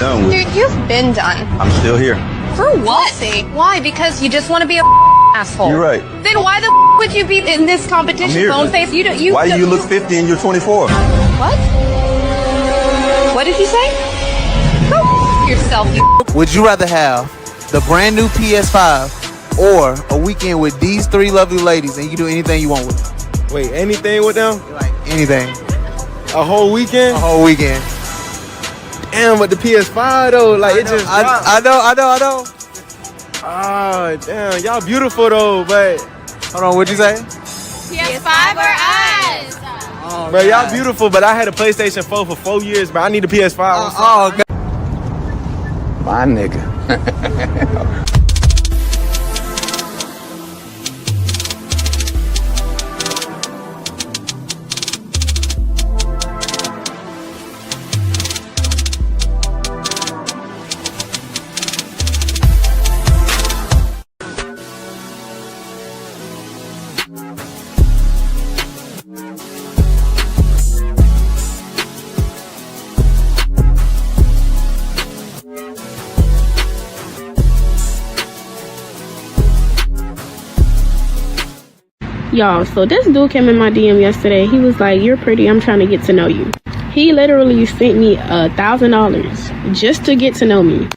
done with. Dude, you've been done. I'm still here. For what? Why? Because you just want to be a asshole. You're right. Then why the would you be in this competition? I'm here. Boneface, Why do you look 50 and you're 24? What? What did you say? Go yourself, you. Would you rather have the brand new PS5 or a weekend with these three lovely ladies and you can do anything you want with them? Wait, anything with them? Like anything. A whole weekend? A whole weekend. Damn, but the PS5 though, like it just. I know. Oh, damn, y'all beautiful though, but. Hold on, what'd you say? PS5 or us? Oh, bro, y'all beautiful, but I had a PlayStation 4 for 4 years, but I need a PS5. Oh, God. My nigga. Y'all, so this dude came in my DM yesterday. He was like, "You're pretty, I'm trying to get to know you." He literally sent me $1,000 just to get to know me.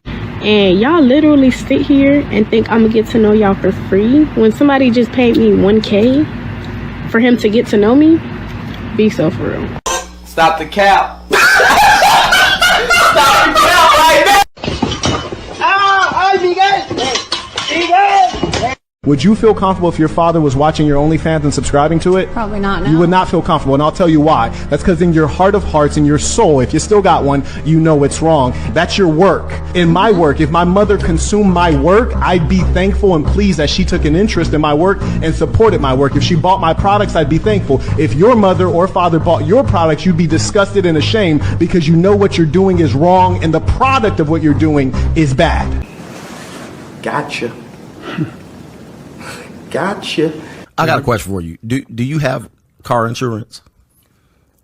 And y'all literally sit here and think I'm gonna get to know y'all for free when somebody just paid me $1K for him to get to know me? Be so for real. Stop the cap. Stop the cap right now. Would you feel comfortable if your father was watching your OnlyFans and subscribing to it? Probably not, no. You would not feel comfortable, and I'll tell you why. That's because in your heart of hearts, in your soul, if you still got one, you know it's wrong. That's your work. In my work, if my mother consumed my work, I'd be thankful and pleased that she took an interest in my work and supported my work. If she bought my products, I'd be thankful. If your mother or father bought your products, you'd be disgusted and ashamed because you know what you're doing is wrong and the product of what you're doing is bad. Gotcha. Gotcha. I got a question for you. Do you have car insurance?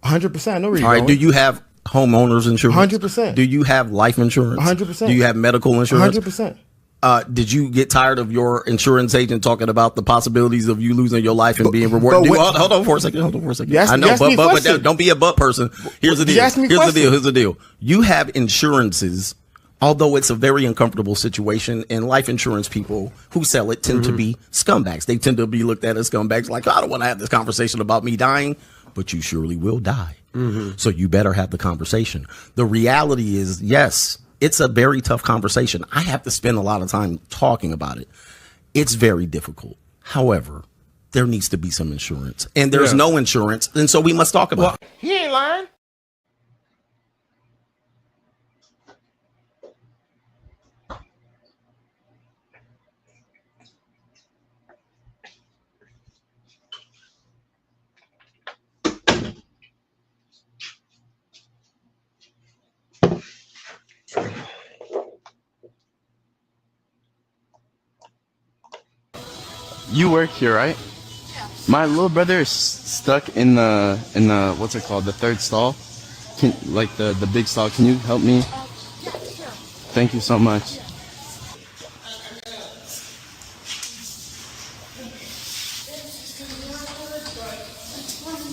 100%. No reason. All right. Do you have homeowners insurance? 100%. Do you have life insurance? 100%. Do you have medical insurance? 100%. Did you get tired of your insurance agent talking about the possibilities of you losing your life and being rewarded? Hold on for a second. I know, but don't be a butt person. Here's the deal. Here's the deal. You have insurances. Although it's a very uncomfortable situation, and life insurance people who sell it tend to be scumbags. They tend to be looked at as scumbags, like, I don't want to have this conversation about me dying, but you surely will die. So you better have the conversation. The reality is, yes, it's a very tough conversation. I have to spend a lot of time talking about it. It's very difficult. However, there needs to be some insurance, and there's no insurance, and so we must talk about it. He ain't lying. You work here, right? Yeah. My little brother is stuck in the what's it called? The third stall. Like the big stall. Can you help me? Yeah, sure. Thank you so much.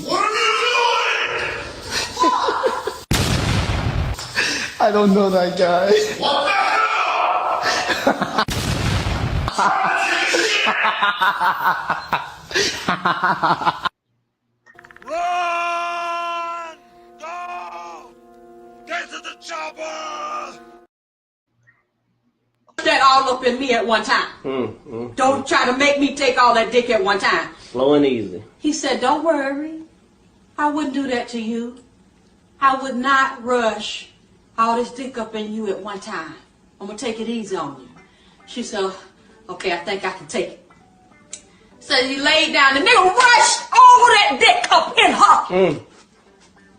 What are you doing? I don't know that guy. What the hell? Run! Go! Get to the chopper! That all up in me at one time. Don't try to make me take all that dick at one time. Slow and easy. He said, "Don't worry. I wouldn't do that to you. I would not rush all this dick up in you at one time. I'm going to take it easy on you." She said, "Okay, I think I can take it." So he laid down. The nigga rushed all that dick up in her.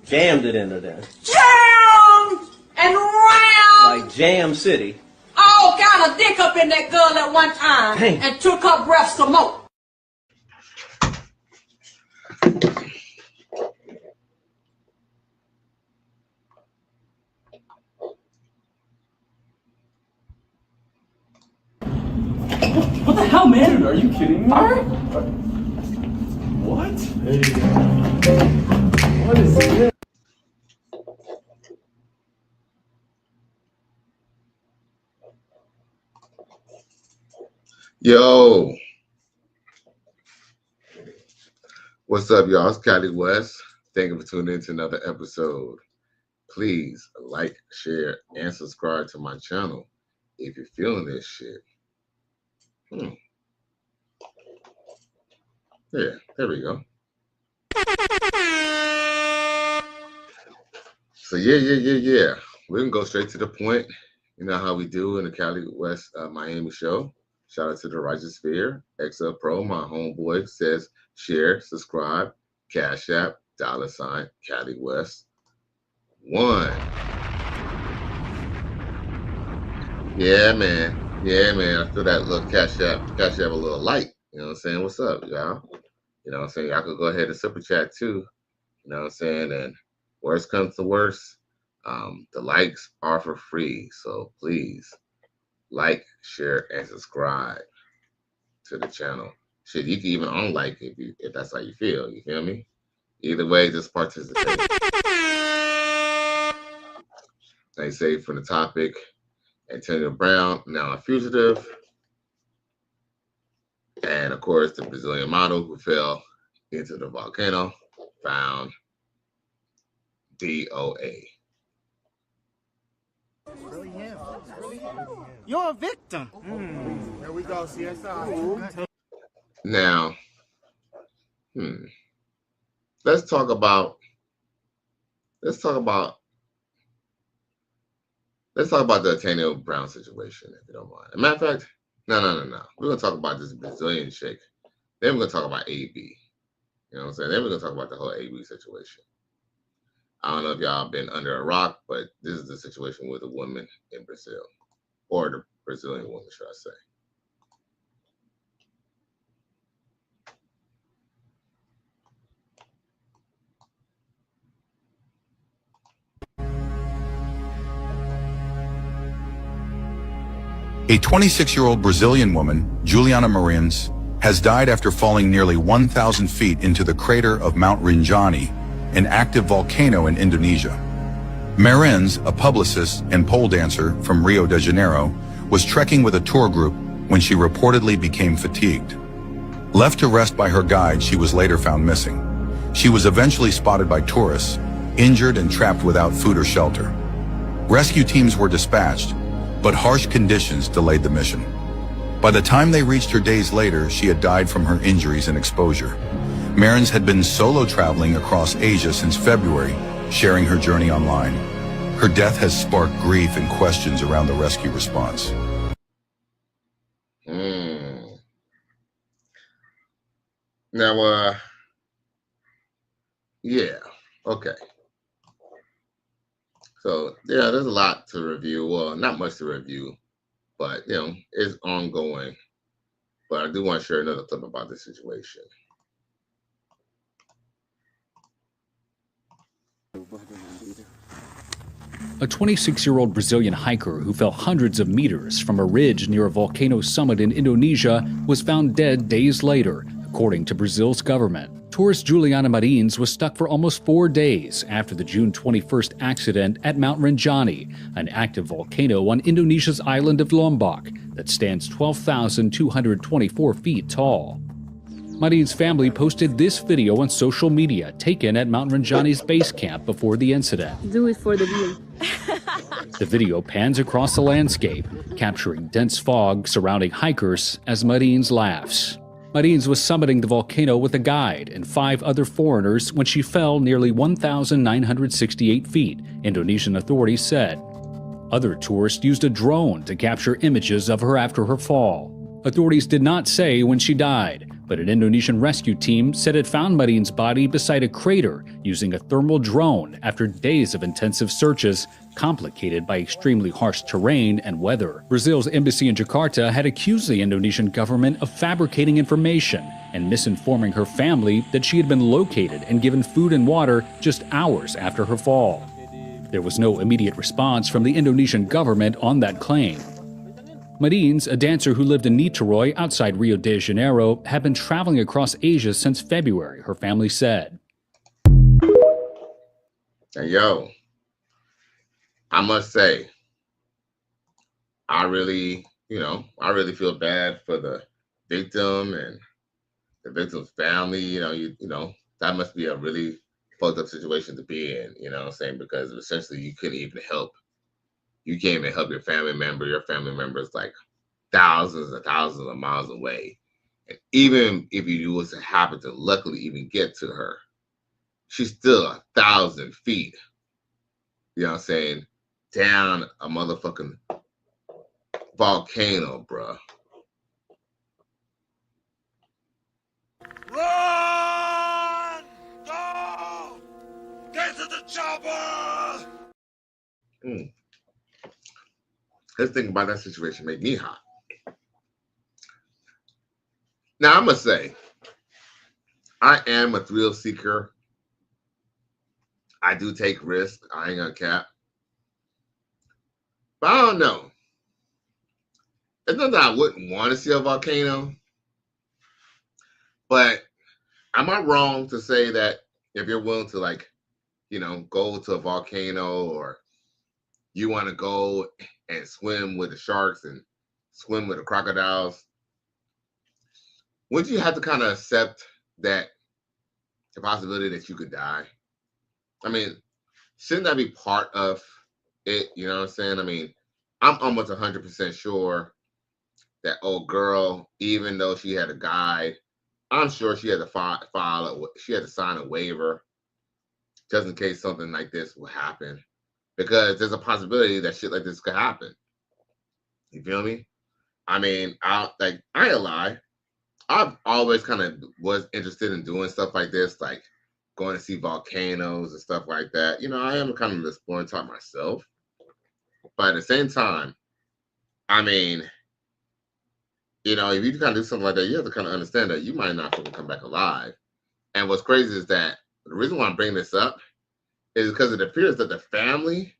Jammed it into there. Jammed and round. Like Jam City. All kind of dick up in that girl at one time. Dang. And took her breath some more. How mad are you kidding me? What? What is this? Yo, what's up, y'all? It's Cali West. Thank you for tuning in to another episode. Please like, share, and subscribe to my channel if you're feeling this shit. Yeah, there we go. So yeah. We can go straight to the point. You know how we do in the Cali West Miami show. Shout out to the Righteous Sphere, XL Pro, my homeboy, says share, subscribe, Cash App, $ Cali West 1. Yeah, man. I feel that little Cash App a little light. You know what I'm saying? What's up, y'all? You know what I'm saying? Y'all could go ahead and super chat too. You know what I'm saying? And worst comes to worst, the likes are for free. So please like, share, and subscribe to the channel. Shit, you can even unlike if that's how you feel. You feel me? Either way, just participate. They say from the topic, Antonio Brown, now a fugitive. And of course, the Brazilian model who fell into the volcano, found DOA. You're a victim. There we go, CSI. Now, let's talk about the Antonio Brown situation, if you don't mind. As a matter of fact, no. We're gonna talk about this Brazilian chick. Then we're gonna talk about AB. You know what I'm saying? Then we're gonna talk about the whole AB situation. I don't know if y'all been under a rock, but this is the situation with a woman in Brazil, or the Brazilian woman, should I say. A 26-year-old Brazilian woman, Juliana Marins, has died after falling nearly 1,000 feet into the crater of Mount Rinjani, an active volcano in Indonesia. Marins, a publicist and pole dancer from Rio de Janeiro, was trekking with a tour group when she reportedly became fatigued. Left to rest by her guide, she was later found missing. She was eventually spotted by tourists, injured and trapped without food or shelter. Rescue teams were dispatched, but harsh conditions delayed the mission. By the time they reached her days later, she had died from her injuries and exposure. Marins had been solo traveling across Asia since February, sharing her journey online. Her death has sparked grief and questions around the rescue response. Now, yeah, okay. So, yeah, there's a lot to review. Well, not much to review, but, you know, it's ongoing. But I do want to share another clip about this situation. A 26-year-old Brazilian hiker who fell hundreds of meters from a ridge near a volcano summit in Indonesia was found dead days later, according to Brazil's government. Tourist Juliana Marins was stuck for almost 4 days after the June 21st accident at Mount Rinjani, an active volcano on Indonesia's island of Lombok that stands 12,224 feet tall. Marins' family posted this video on social media taken at Mount Rinjani's base camp before the incident. Do it for the view. The video pans across the landscape, capturing dense fog surrounding hikers as Marins laughs. Marins was summiting the volcano with a guide and 5 other foreigners when she fell nearly 1,968 feet, Indonesian authorities said. Other tourists used a drone to capture images of her after her fall. Authorities did not say when she died, but an Indonesian rescue team said it found Marins' body beside a crater using a thermal drone after days of intensive searches, complicated by extremely harsh terrain and weather. Brazil's embassy in Jakarta had accused the Indonesian government of fabricating information and misinforming her family that she had been located and given food and water just hours after her fall. There was no immediate response from the Indonesian government on that claim. Marines, a dancer who lived in Niterói outside Rio de Janeiro, had been traveling across Asia since February, her family said. And yo, I must say, I really feel bad for the victim and the victim's family. You know, that must be a really fucked up situation to be in, you know what I'm saying? Because essentially you can't even help your family member. Your family member is like thousands and thousands of miles away. And even if you was to happen to luckily even get to her, she's still 1,000 feet, you know what I'm saying, down a motherfucking volcano, bruh. Run! Go! Get to the chopper! Let's think about that situation. Make me hot. Now, I must say, I am a thrill seeker. I do take risks. I ain't gonna cap. But I don't know. It's not that I wouldn't want to see a volcano. But am I wrong to say that if you're willing to, like, you know, go to a volcano, or you want to go and swim with the sharks and swim with the crocodiles, wouldn't you have to kind of accept that the possibility that you could die? I mean, shouldn't that be part of it? You know what I'm saying? I mean, I'm almost 100% sure that old girl, even though she had a guide, I'm sure she had to she had to sign a waiver just in case something like this will happen, because there's a possibility that shit like this could happen. You feel me? I mean, I ain't lie. I've always kind of was interested in doing stuff like this, like going to see volcanoes and stuff like that. You know, I am kind of an exploring type myself. But at the same time, I mean, you know, if you kind of do something like that, you have to kind of understand that you might not fucking come back alive. And what's crazy is that the reason why I'm bringing this up is because it appears that the family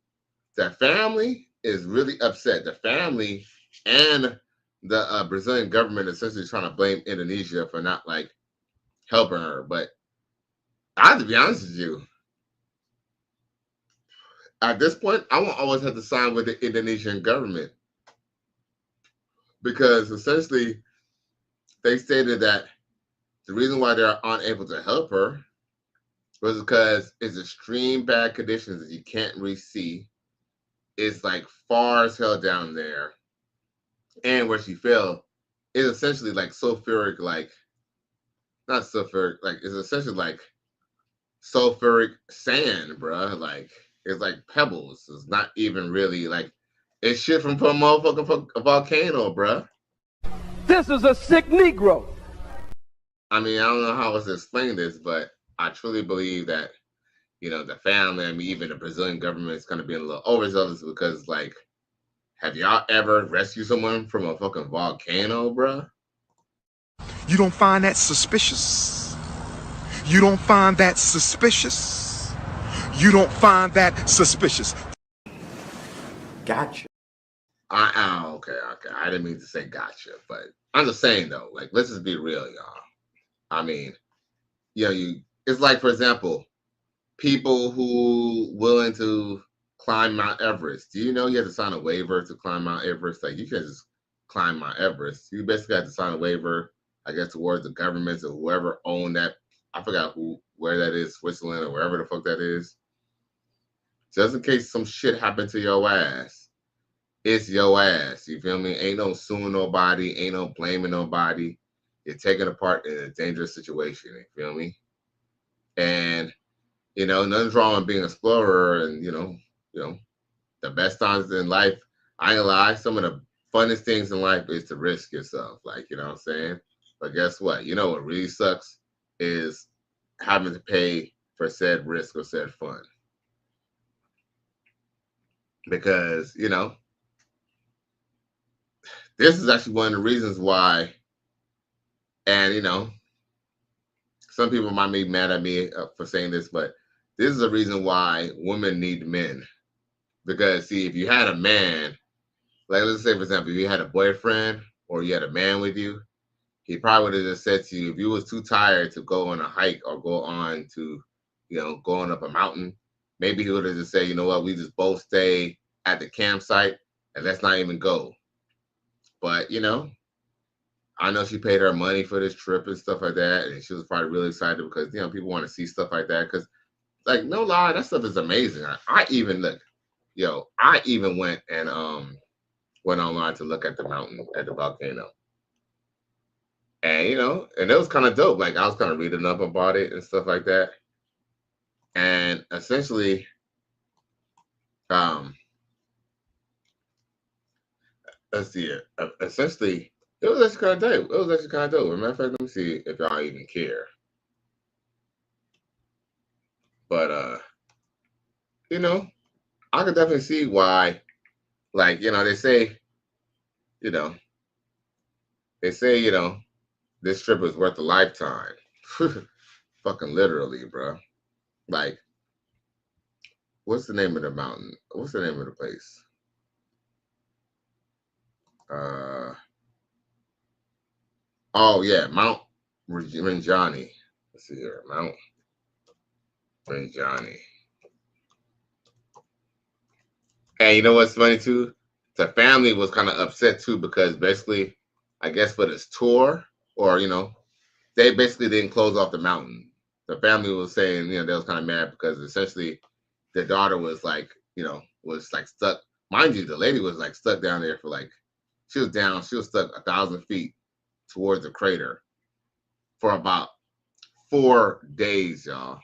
is really upset. The family and the Brazilian government essentially trying to blame Indonesia for not, like, helping her. But I have to be honest with you, at this point, I won't always have to sign with the Indonesian government, because essentially they stated that the reason why they're unable to help her was because it's extreme bad conditions that you can't really see. It's like far as hell down there. And where she fell is essentially like sulfuric, like, not sulfuric, like, it's essentially like sulfuric sand, bruh. Like, it's like pebbles. It's not even really like, it's shit from a motherfucking volcano, bruh. This is a sick Negro. I mean, I don't know how else to explain this, but I truly believe that, you know, the family, I mean, even the Brazilian government is kind of being a little overzealous, because, like, have y'all ever rescued someone from a fucking volcano, bruh? You don't find that suspicious? You don't find that suspicious? You don't find that suspicious? Gotcha. Okay. I didn't mean to say gotcha, but I'm just saying, though, like, let's just be real, y'all. I mean, you know, it's like, for example, people who willing to climb Mount Everest. Do you know you have to sign a waiver to climb Mount Everest? Like, you can't just climb Mount Everest. You basically have to sign a waiver, I guess, towards the governments or whoever owned that. I forgot where that is, Switzerland or wherever the fuck that is. Just in case some shit happened to your ass, it's your ass. You feel me? Ain't no suing nobody. Ain't no blaming nobody. You're taking a part in a dangerous situation. You feel me? And, you know, nothing's wrong with being an explorer. And, you know, the best times in life, I ain't gonna lie, some of the funnest things in life is to risk yourself. Like, you know what I'm saying? But guess what? You know what really sucks is having to pay for said risk or said fun. Because, you know, this is actually one of the reasons why, and, you know, some people might be mad at me for saying this, but this is a reason why women need men. Because, see, if you had a man, like let's say for example, if you had a boyfriend or you had a man with you, he probably would have just said to you, if you was too tired to go on a hike or go on to, going up a mountain, maybe he would have just said, you know what, we just both stay at the campsite and let's not even go. But I know she paid her money for this trip and stuff like that, and she was probably really excited because people want to see stuff like that. Because, like, no lie, that stuff is amazing. I even went and went online to look at the mountain at the volcano, and and it was kind of dope. Like I was kind of reading up about it and stuff like that, and essentially, let's see it. Essentially. It was actually kind of dope. It was actually kind of dope. As a matter of fact, let me see if y'all even care. But I could definitely see why. Like, they say, this trip is worth a lifetime. Fucking literally, bro. Like, what's the name of the mountain? What's the name of the place? Oh yeah, Mount Rinjani. Let's see here, Mount Rinjani. And you know what's funny too? The family was kind of upset too because basically, I guess for this tour, or they basically didn't close off the mountain. The family was saying, they was kind of mad because essentially, their daughter was like, was like stuck. Mind you, the lady was like stuck down there for like, she was stuck 1,000 feet towards the crater for about 4 days, y'all.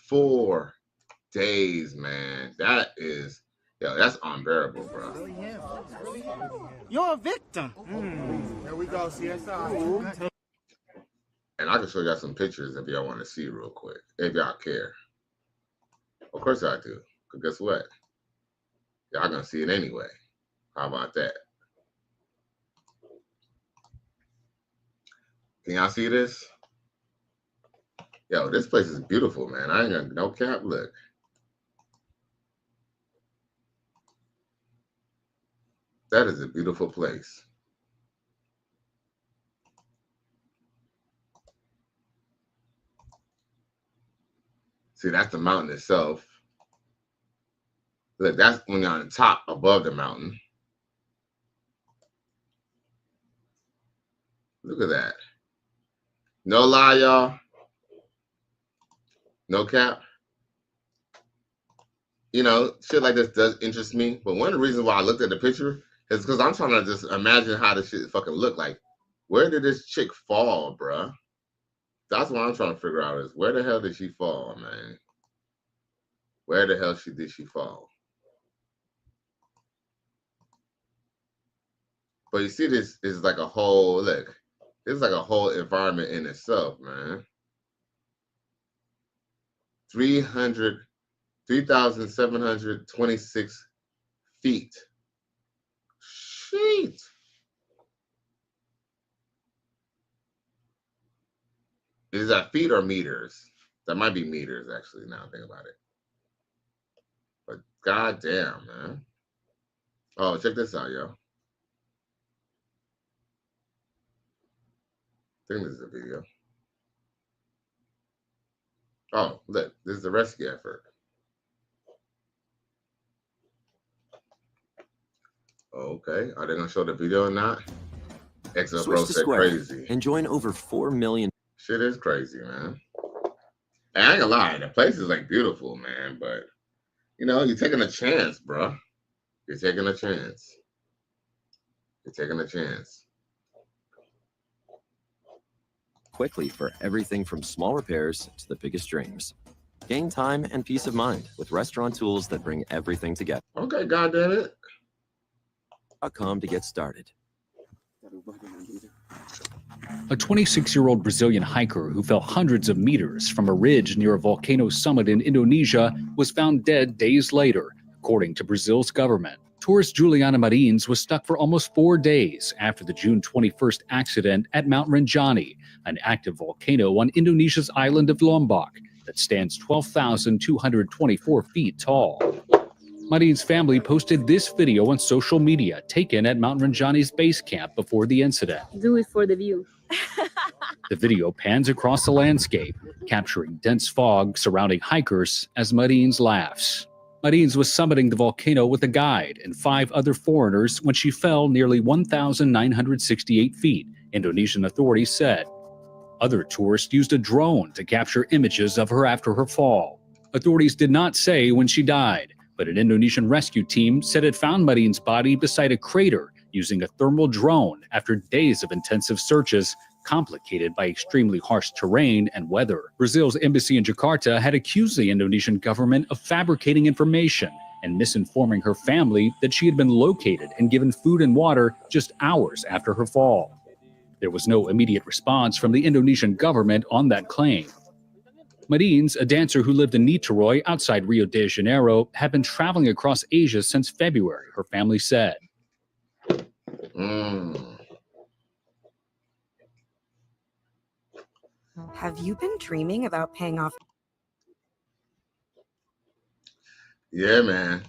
4 days, man. That is, that's unbearable, bro. You're a victim. There we go, CSI. And I can show y'all some pictures if y'all want to see real quick, if y'all care. Of course I do, because guess what? Y'all gonna see it anyway. How about that? Can y'all see this? Yo, this place is beautiful, man. I ain't got no cap. Look. That is a beautiful place. See, that's the mountain itself. Look, that's when you're on the top above the mountain. Look at that. No lie, y'all. No cap. Shit like this does interest me. But one of the reasons why I looked at the picture is because I'm trying to just imagine how this shit fucking look like. Where did this chick fall, bruh? That's what I'm trying to figure out is where the hell did she fall, man? Where the hell did she fall? But you see, this is like a whole, look, this is like a whole environment in itself, man. 3,726 feet. Sheet. Is that feet or meters? That might be meters, actually, now I think about it. But goddamn, man. Oh, check this out, yo. I think this is a video. Oh, look, this is the rescue effort. Okay, are they gonna show the video or not? Exo Pro said crazy. And join over 4 million. Shit is crazy, man. And I ain't gonna lie, the place is like beautiful, man. But you're taking a chance, bro. You're taking a chance. You're taking a chance. Quickly for everything from small repairs to the biggest dreams. Gain time and peace of mind with restaurant tools that bring everything together. Okay, goddamn it. .com to get started. A 26-year-old Brazilian hiker who fell hundreds of meters from a ridge near a volcano summit in Indonesia was found dead days later, according to Brazil's government. Tourist Juliana Marins was stuck for almost 4 days after the June 21st accident at Mount Rinjani, an active volcano on Indonesia's island of Lombok that stands 12,224 feet tall. Marine's family posted this video on social media taken at Mount Ranjani's base camp before the incident. Do it for the view. The video pans across the landscape, capturing dense fog surrounding hikers as Marines laughs. Marines was summiting the volcano with a guide and 5 other foreigners when she fell nearly 1,968 feet, Indonesian authorities said. Other tourists used a drone to capture images of her after her fall. Authorities did not say when she died, but an Indonesian rescue team said it found Marine's body beside a crater using a thermal drone after days of intensive searches, complicated by extremely harsh terrain and weather. Brazil's embassy in Jakarta had accused the Indonesian government of fabricating information and misinforming her family that she had been located and given food and water just hours after her fall. There was no immediate response from the Indonesian government on that claim. Marines, a dancer who lived in Niterói outside Rio de Janeiro, had been traveling across Asia since February, her family said. Have you been dreaming about paying off? Yeah, man.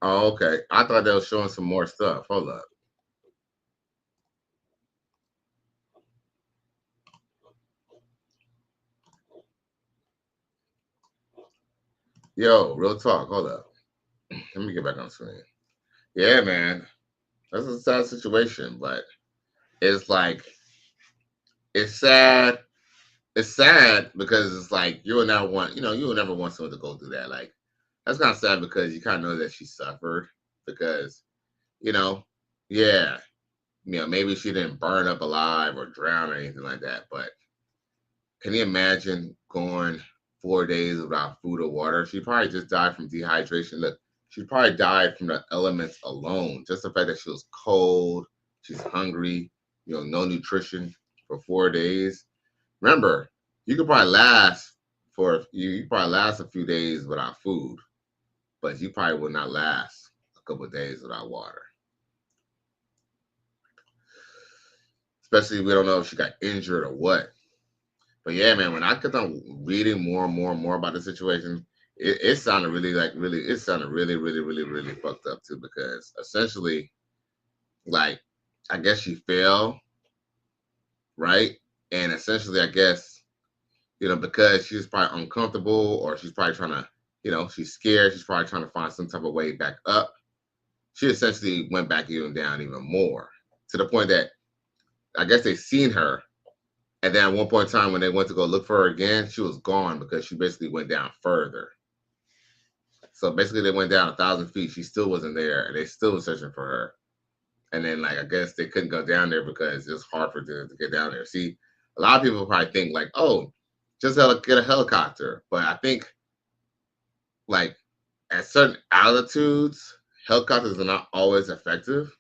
Oh, okay. I thought they were showing some more stuff. Hold up. Yo, real talk. Hold up. Let me get back on screen. Yeah, man. That's a sad situation, but it's like, it's sad. It's sad because it's like you would never want, you would never want someone to go through that. Like, that's kind of sad because you kind of know that she suffered because, maybe she didn't burn up alive or drown or anything like that. But can you imagine going 4 days without food or water? She probably just died from dehydration. Look, she probably died from the elements alone. Just the fact that she was cold, she's hungry, no nutrition for 4 days. Remember, you could probably last a few days without food, but you probably will not last a couple of days without water. Especially we don't know if she got injured or what. But yeah, man, when I kept on reading more and more about the situation, it sounded really fucked up too, because essentially, like, I guess she fell, right? And essentially, I guess, because she's probably uncomfortable or she's probably trying to, she's scared, she's probably trying to find some type of way back up. She essentially went back even down even more, to the point that I guess they seen her. And then at one point in time, when they went to go look for her again, she was gone because she basically went down further. So basically they went down 1,000 feet. She still wasn't there, and they still were searching for her. And then, like, I guess they couldn't go down there because it's hard for them to get down there. See, a lot of people probably think like, oh, just get a helicopter. But I think, like, at certain altitudes, helicopters are not always effective.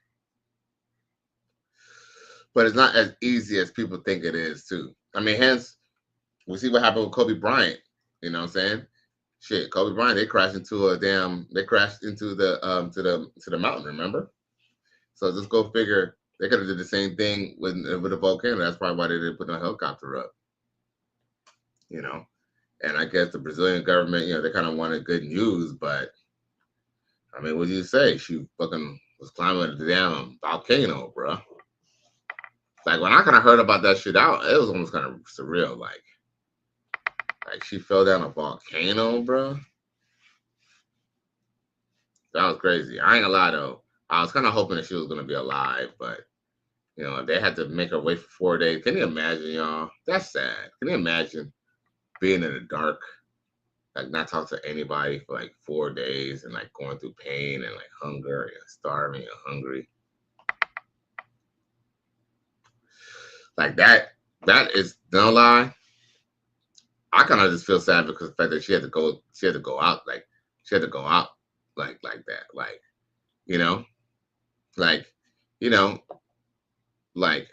But it's not as easy as people think it is, too. I mean, hence, we see what happened with Kobe Bryant. You know what I'm saying? Shit, Kobe Bryant, they crashed into the mountain, remember? So just go figure, they could have did the same thing with a volcano. That's probably why they didn't put no helicopter up. And I guess the Brazilian government, they kind of wanted good news, but I mean, what do you say? She fucking was climbing the damn volcano, bro. Like, when I kind of heard about that shit out, it was almost kind of surreal. Like she fell down a volcano, bro. That was crazy. I ain't gonna lie, though. I was kind of hoping that she was gonna be alive, but they had to make her wait for 4 days. Can you imagine, y'all? That's sad. Can you imagine being in the dark, like not talking to anybody for like 4 days and like going through pain and like hunger and starving and hungry? Like that is, don't lie. I kind of just feel sad because of the fact that she had to go out like that. Like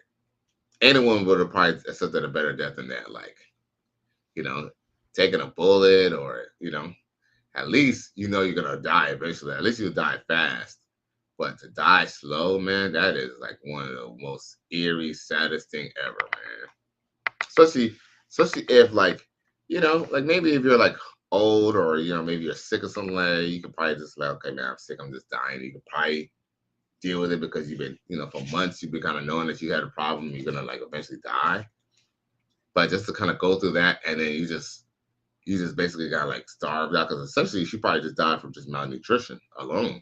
anyone would have probably accepted a better death than that. Like, taking a bullet or, at least, you're going to die eventually. At least you'll die fast. But to die slow, man, that is like one of the most eerie, saddest thing ever, man. Especially if like, like maybe if you're like old or maybe you're sick or something like that, you could probably just like, okay, man, I'm sick, I'm just dying. You could probably deal with it because you've been, for months you've been kind of knowing that you had a problem, you're gonna like eventually die. But just to kind of go through that, and then you just basically got like starved out, because essentially she probably just died from just malnutrition alone.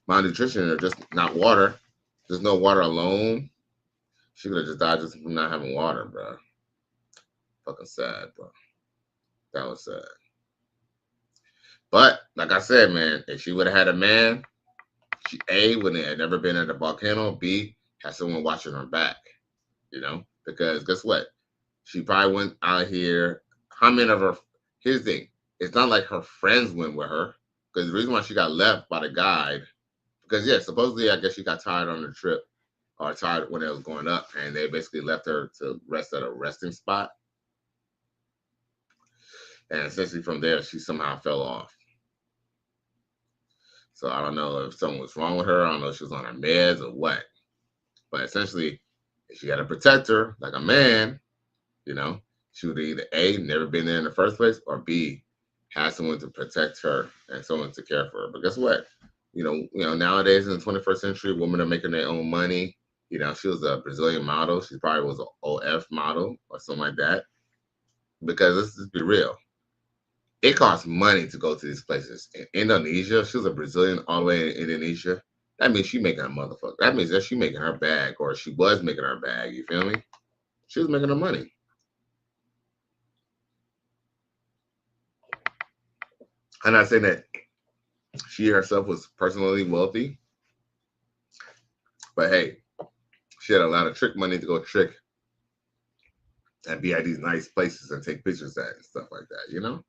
Malnutrition or just not water, just no water alone. She could have just died just from not having water, bro. Fucking sad, bro. That was sad. But like I said, man, if she would have had a man, she A, wouldn't have never been at the volcano. B, had someone watching her back. Because guess what? She probably went out here. How many of her? Here's the thing. It's not like her friends went with her. Because the reason why she got left by the guide, because yeah, supposedly I guess she got tired on the trip, or tired when it was going up, and they basically left her to rest at a resting spot. And essentially from there, she somehow fell off. So I don't know if something was wrong with her. I don't know if she was on her meds or what. But essentially, if she had a protector, like a man, she would either A, never been there in the first place, or B, had someone to protect her and someone to care for her. But guess what? Nowadays in the 21st century, women are making their own money. She was a Brazilian model. She probably was an OF model or something like that. Because let's just be real. It costs money to go to these places. In Indonesia, she was a Brazilian all the way in Indonesia. That means she making a motherfucker. That means that she making her bag, or she was making her bag. You feel me? She was making her money. I'm not saying that she herself was personally wealthy, but hey, she had a lot of trick money to go trick and be at these nice places and take pictures at and stuff like that,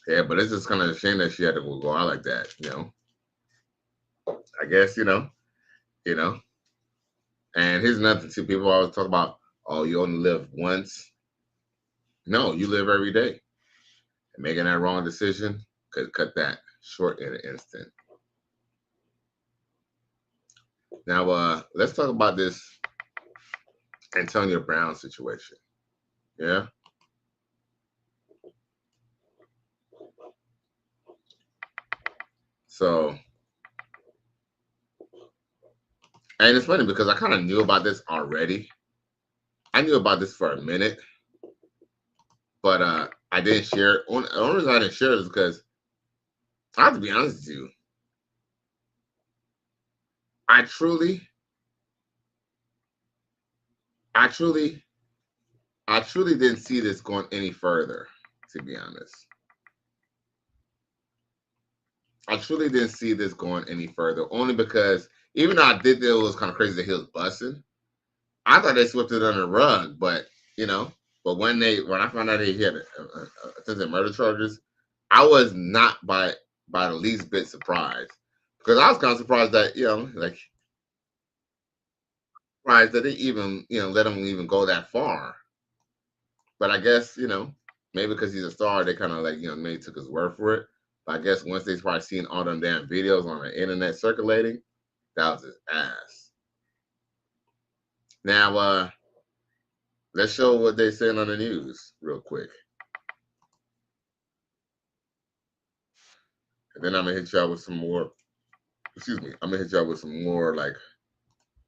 Yeah, but it's just kind of a shame that she had to go out like that, I guess, And here's nothing too. People always talk about, oh, you only live once. No, you live every day. And making that wrong decision could cut that short in an instant. Now, let's talk about this Antonio Brown situation. Yeah. So, and it's funny because I kind of knew about this already. I knew about this for a minute, but I didn't share it. The only reason I didn't share it is because I have to be honest with you. I truly didn't see this going any further, to be honest. I truly didn't see this going any further, only because even though I did think it was kind of crazy that he was busting, I thought they swept it under the rug. But but when I found out he had attempted murder charges, I was not by the least bit surprised, because I was kind of surprised that surprised that they even let him even go that far. But I guess maybe because he's a star, they kind of maybe took his word for it. But I guess once they started seeing all them damn videos on the internet circulating, that was his ass. Now, let's show what they saying on the news real quick. And then I'm going to hit y'all with some more, I'm going to hit y'all with some more like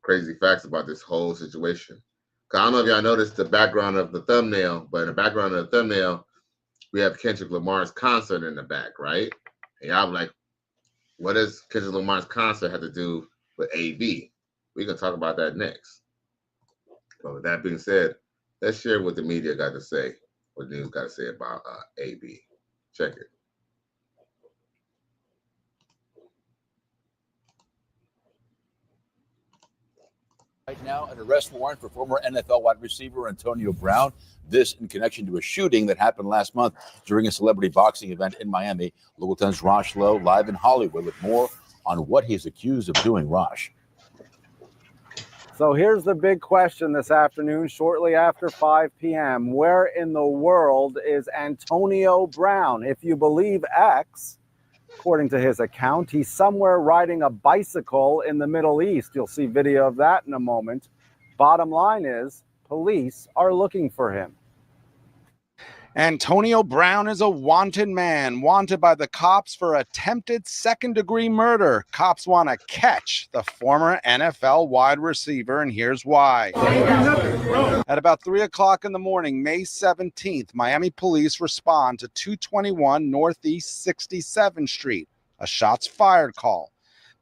crazy facts about this whole situation. Because I don't know if y'all noticed the background of the thumbnail, but in the background of the thumbnail, we have Kendrick Lamar's concert in the back, right? And y'all be like, what does Kendrick Lamar's concert have to do with AB? We're going to talk about that next. But with that being said, let's share what the media got to say, what the news got to say about AB. Check it. Right now, an arrest warrant for former NFL wide receiver Antonio Brown. This in connection to a shooting that happened last month during a celebrity boxing event in Miami. Local 10's Rosh Lowe live in Hollywood with more on what he's accused of doing. Rosh. So here's the big question this afternoon, shortly after 5 p.m. Where in the world is Antonio Brown? If you believe X, according to his account, he's somewhere riding a bicycle in the Middle East. You'll see video of that in a moment. Bottom line is, police are looking for him. Antonio Brown is a wanted man, wanted by the cops for attempted second-degree murder. Cops want to catch the former NFL wide receiver, and here's why. At about 3 o'clock in the morning, May 17th, Miami police respond to 221 Northeast 67th Street, a shots fired call.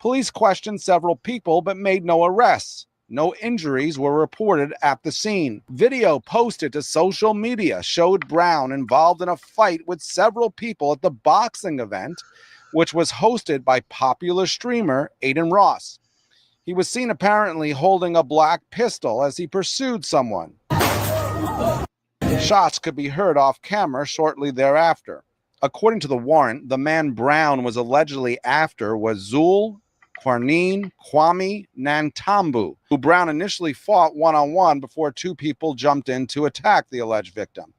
Police questioned several people but made no arrests. No injuries were reported at the scene. Video posted to social media showed Brown involved in a fight with several people at the boxing event, which was hosted by popular streamer Aiden Ross. He was seen apparently holding a black pistol as he pursued someone. Shots could be heard off camera shortly thereafter. According to the warrant, the man Brown was allegedly after was Zul Kwarneen Kwame Nantambu, who Brown initially fought one-on-one before two people jumped in to attack the alleged victim.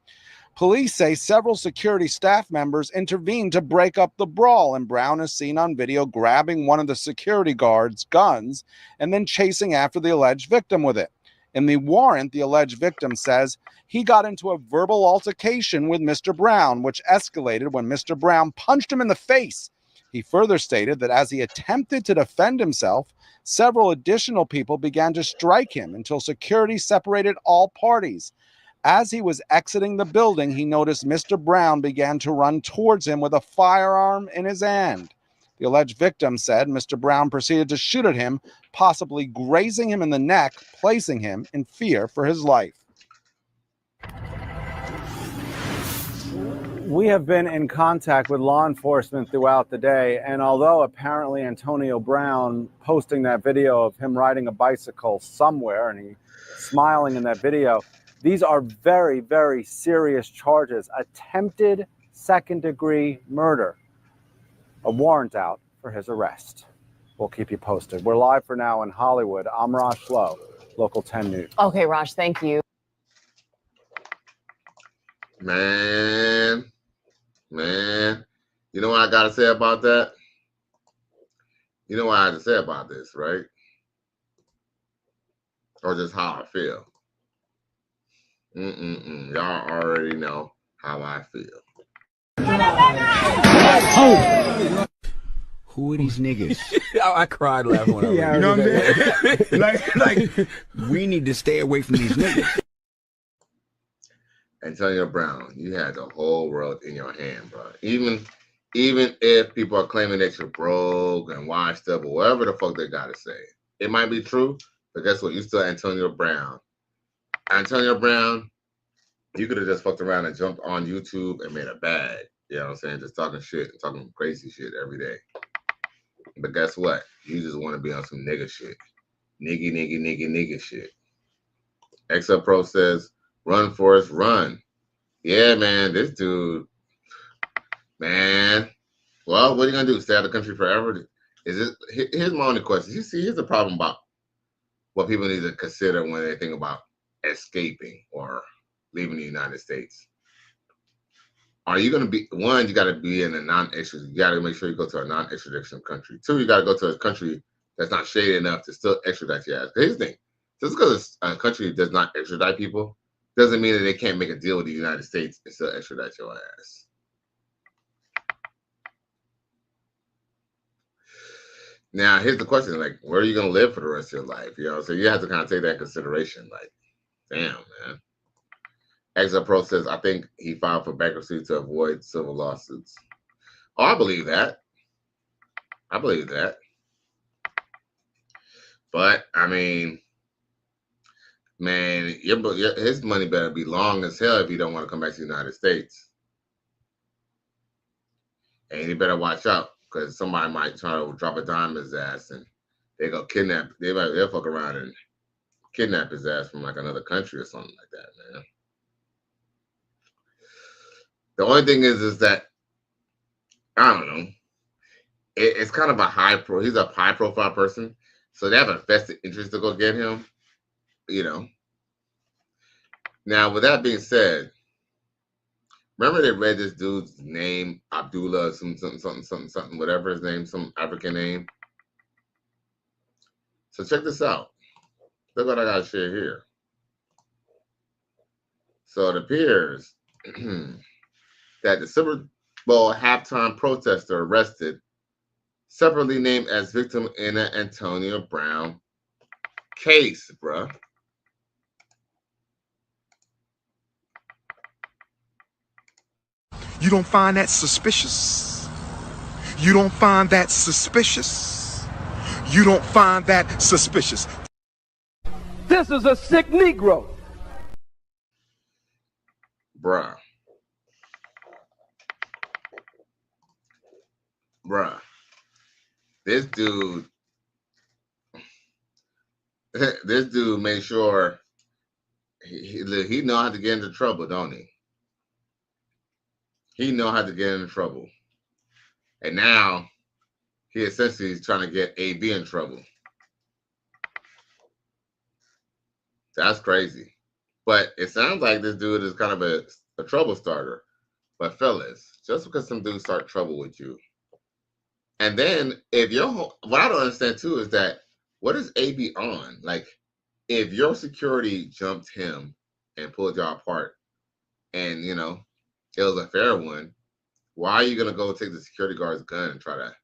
Police say several security staff members intervened to break up the brawl, and Brown is seen on video grabbing one of the security guards' guns and then chasing after the alleged victim with it. In the warrant, the alleged victim says he got into a verbal altercation with Mr. Brown, which escalated when Mr. Brown punched him in the face. He further stated that as he attempted to defend himself, several additional people began to strike him until security separated all parties. As he was exiting the building, he noticed Mr. Brown began to run towards him with a firearm in his hand. The alleged victim said Mr. Brown proceeded to shoot at him, possibly grazing him in the neck, placing him in fear for his life. We have been in contact with law enforcement throughout the day, and although apparently Antonio Brown posting that video of him riding a bicycle somewhere and he smiling in that video, these are very, very serious charges. Attempted second-degree murder. A warrant out for his arrest. We'll keep you posted. We're live for now in Hollywood. I'm Raj Lowe, Local 10 News. Okay, Raj, thank you. Man, you know what I gotta say about that? You know what I have to say about this, right? Or just how I feel. Y'all already know how I feel. Oh. Who are these niggas? I cried laughing when I read it. You know what I'm saying? like, we need to stay away from these niggas. Antonio Brown, you had the whole world in your hand, bro. Even if people are claiming that you're broke and washed up or whatever the fuck they gotta say, it might be true, but guess what? You still Antonio Brown. Antonio Brown, you could have just fucked around and jumped on YouTube and made a bag. You know what I'm saying? Just talking shit and talking crazy shit every day. But guess what? You just want to be on some nigga shit. Nigga shit. XL Pro says, run, Forrest, run. Yeah, man, this dude, man. Well, what are you going to do? Stay out of the country forever? Here's my only question. You see, here's the problem about what people need to consider when they think about escaping or leaving the United States. Are you going to be, one, you got to be in a non-extradition. You got to make sure you go to a non-extradition country. Two, you got to go to a country that's not shady enough to still extradite your ass. Here's the thing. Just because a country does not extradite people doesn't mean that they can't make a deal with the United States and still extradite your ass. Now, here's the question. Like, where are you going to live for the rest of your life? You know, so you have to kind of take that in consideration. Like, damn, man. XL Pro says, I think he filed for bankruptcy to avoid civil lawsuits. Oh, I believe that. I believe that. But, I mean, man, his money better be long as hell if he don't want to come back to the United States. And he better watch out, because somebody might try to drop a dime in his ass and they go kidnap. They'll fuck around and kidnap his ass from like another country or something like that, man. The only thing is that, I don't know, it's kind of he's a high profile person, so they have a vested interest to go get him, you know. Now, with that being said, remember they read this dude's name, Abdullah, something, whatever his name, some African name. So check this out. Look what I got to share here. So it appears that the Super Bowl halftime protester arrested, separately named as victim in an Antonio Brown case, bruh. You don't find that suspicious? You don't find that suspicious? You don't find that suspicious? This is a sick Negro. Bruh. Bruh. This dude made sure he know how to get into trouble, don't he? He know how to get into trouble. And now he essentially is trying to get AB in trouble. That's crazy. But it sounds like this dude is kind of a trouble starter. But fellas, just because some dudes start trouble with you, and then if what I don't understand too is that what is AB on? Like, if your security jumped him and pulled y'all apart, and it was a fair one, why are you gonna go take the security guard's gun and try to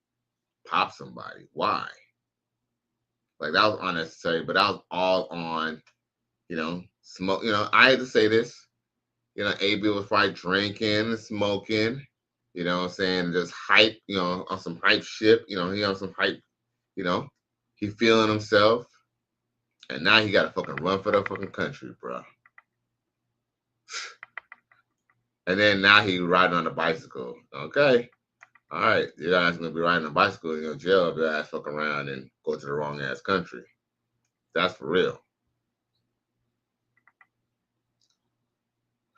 pop somebody? Why? Like, that was unnecessary, but that was all on, smoke. I had to say this. AB was probably drinking and smoking, what I'm saying, just hype, on some hype shit. He on some hype, he feeling himself. And now he got to fucking run for the fucking country, bro. And then now he riding on a bicycle. Okay. All right. You guys going to be riding a bicycle in your jail if your ass fuck around and go to the wrong ass country. That's for real.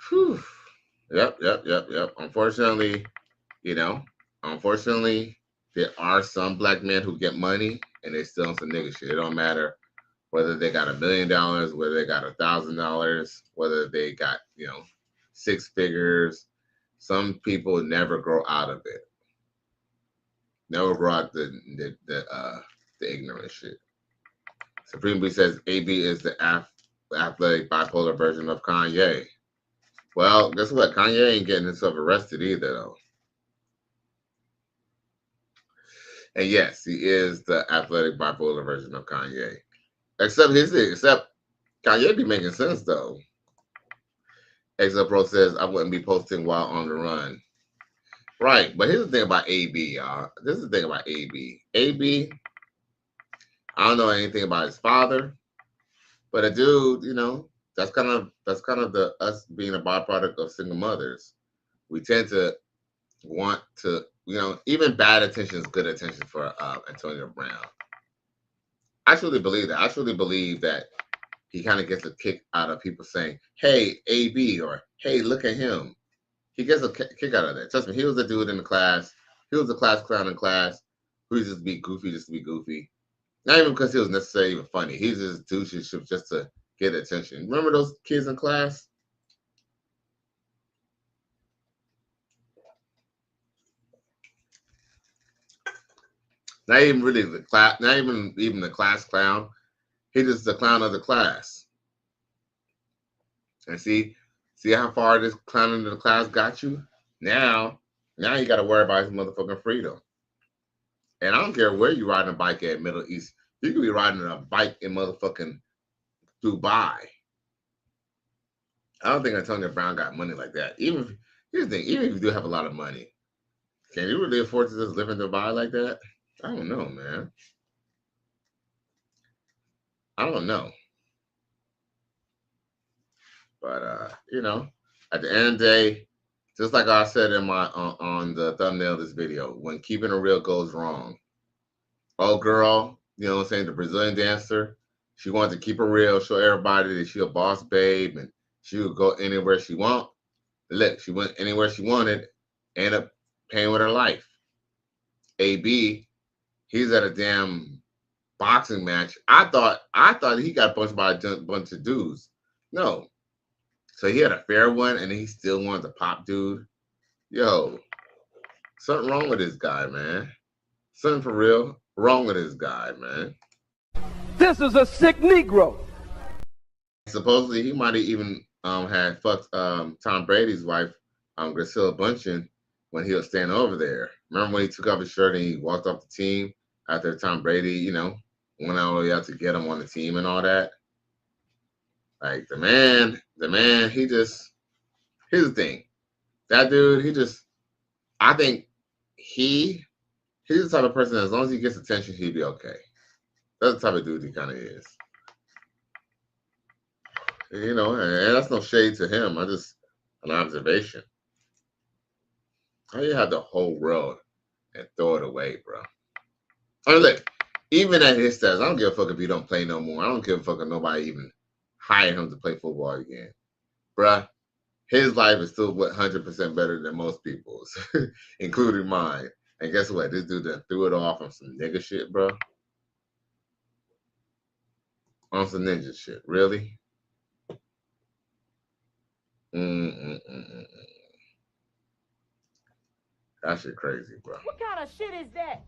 Whew. Yep. Unfortunately, there are some black men who get money and they still on some nigga shit. It don't matter whether they got $1 million, whether they got $1,000, whether they got, 6 figures. Some people never grow out of it. Never grow out the ignorant shit. Supreme B says AB is the athletic bipolar version of Kanye. Well, guess what? Kanye ain't getting himself arrested either, though. And yes, he is the athletic bipolar version of Kanye. Except Kanye be making sense, though. Except Pro says, I wouldn't be posting while on the run. Right, but here's the thing about AB, y'all. This is the thing about AB. AB, I don't know anything about his father, but a dude, that's kind of the us being a byproduct of single mothers. We tend to want to, even bad attention is good attention for Antonio Brown. I truly believe that. I truly believe that he kind of gets a kick out of people saying, hey, AB, or hey, look at him. He gets a kick out of that. Trust me, he was a dude in the class. He was a class clown in class who used to be goofy just to be goofy. Not even because he was necessarily even funny. He was just douchey just to get attention. Remember those kids in class? Not even really the class, not even the class clown. He just the clown of the class. And see how far this clown into the class got you? Now you got to worry about his motherfucking freedom. And I don't care where you riding a bike at Middle East. You could be riding a bike in motherfucking Dubai. I don't think Antonio Brown got money like that. Here's the thing, even if you do have a lot of money, can you really afford to just live in Dubai like that? I don't know, man. I don't know. But at the end of the day, just like I said in my on the thumbnail of this video, when keeping it real goes wrong. Oh girl, the Brazilian dancer, she wanted to keep it real, show everybody that she a boss babe and she would go anywhere she want. Look, she went anywhere she wanted, ended up paying with her life. AB, he's at a damn boxing match. I thought he got punched by a bunch of dudes. No. So he had a fair one and he still wanted to pop dude. Yo, something wrong with this guy, man. Something for real wrong with this guy, man. This is a sick Negro. Supposedly he might have even had fucked Tom Brady's wife Grisel Bunchen when he was standing over there. Remember when he took off his shirt and he walked off the team after Tom Brady, went all the way out to get him on the team and all that? Like the man, here's the thing. That dude, I think he's the type of person that as long as he gets attention, he'll be okay. That's the type of dude he kind of is. And that's no shade to him. An observation. How you have the whole world and throw it away, bro? I mean, look, even at his stats, I don't give a fuck if he don't play no more. I don't give a fuck if nobody even hire him to play football again. Bruh, his life is still 100% better than most people's, including mine. And guess what? This dude done threw it off on some nigga shit, bro. On some ninja shit. Really? That shit crazy, bro. What kind of shit is that?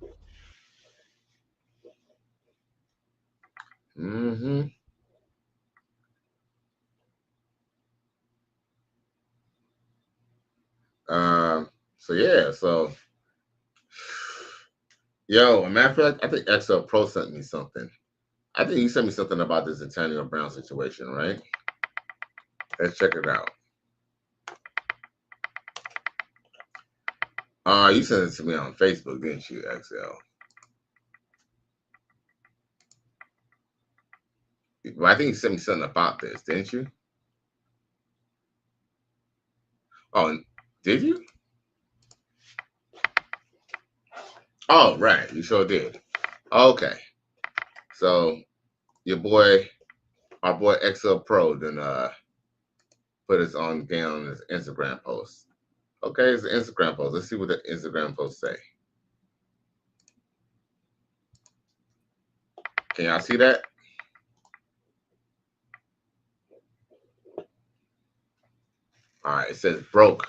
So yo, a matter of fact, I think XL Pro sent me something. I think he sent me something about this Antonio Brown situation, right? Let's check it out. You sent it to me on Facebook, didn't you, XL? Well, I think you sent me something about this, didn't you? Oh, did you? Oh, right. You sure did. Okay. So our boy XL Pro then put his own game on his Instagram post. Okay, it's an Instagram post. Let's see what the Instagram post say. Can y'all see that? All right, it says broke.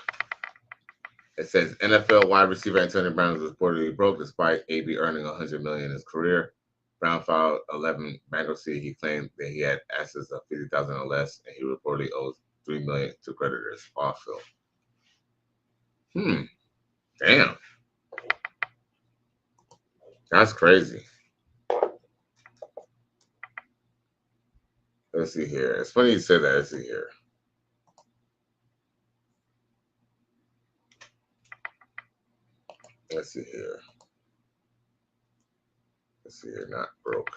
It says NFL wide receiver Antonio Brown is reportedly broke despite AB earning $100 million in his career. Brown filed 11 bankruptcy. He claimed that he had assets of $50,000 or less, and he reportedly owes $3 million to creditors. Off field. Damn. That's crazy. Let's see here. It's funny you said that. Let's see here. Let's see here. Let's see here. Not broke.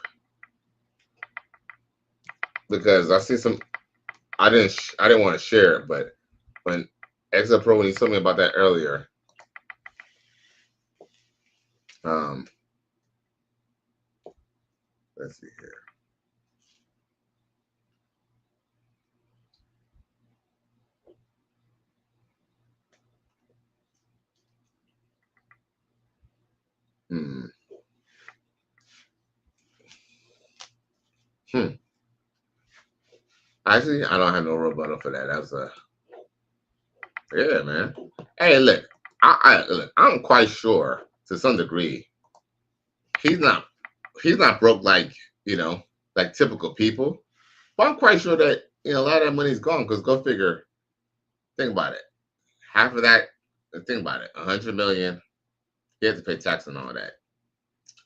Because I see some. I didn't want to share it, but when XL Pro, when he told me about that earlier, let's see here. Actually, I don't have no rebuttal for that. That's yeah, man. Hey, look, I'm quite sure to some degree he's not broke like like typical people. But I'm quite sure that a lot of that money's gone because go figure. Think about it. Half of that. Think about it. $100 million. He has to pay tax and all that.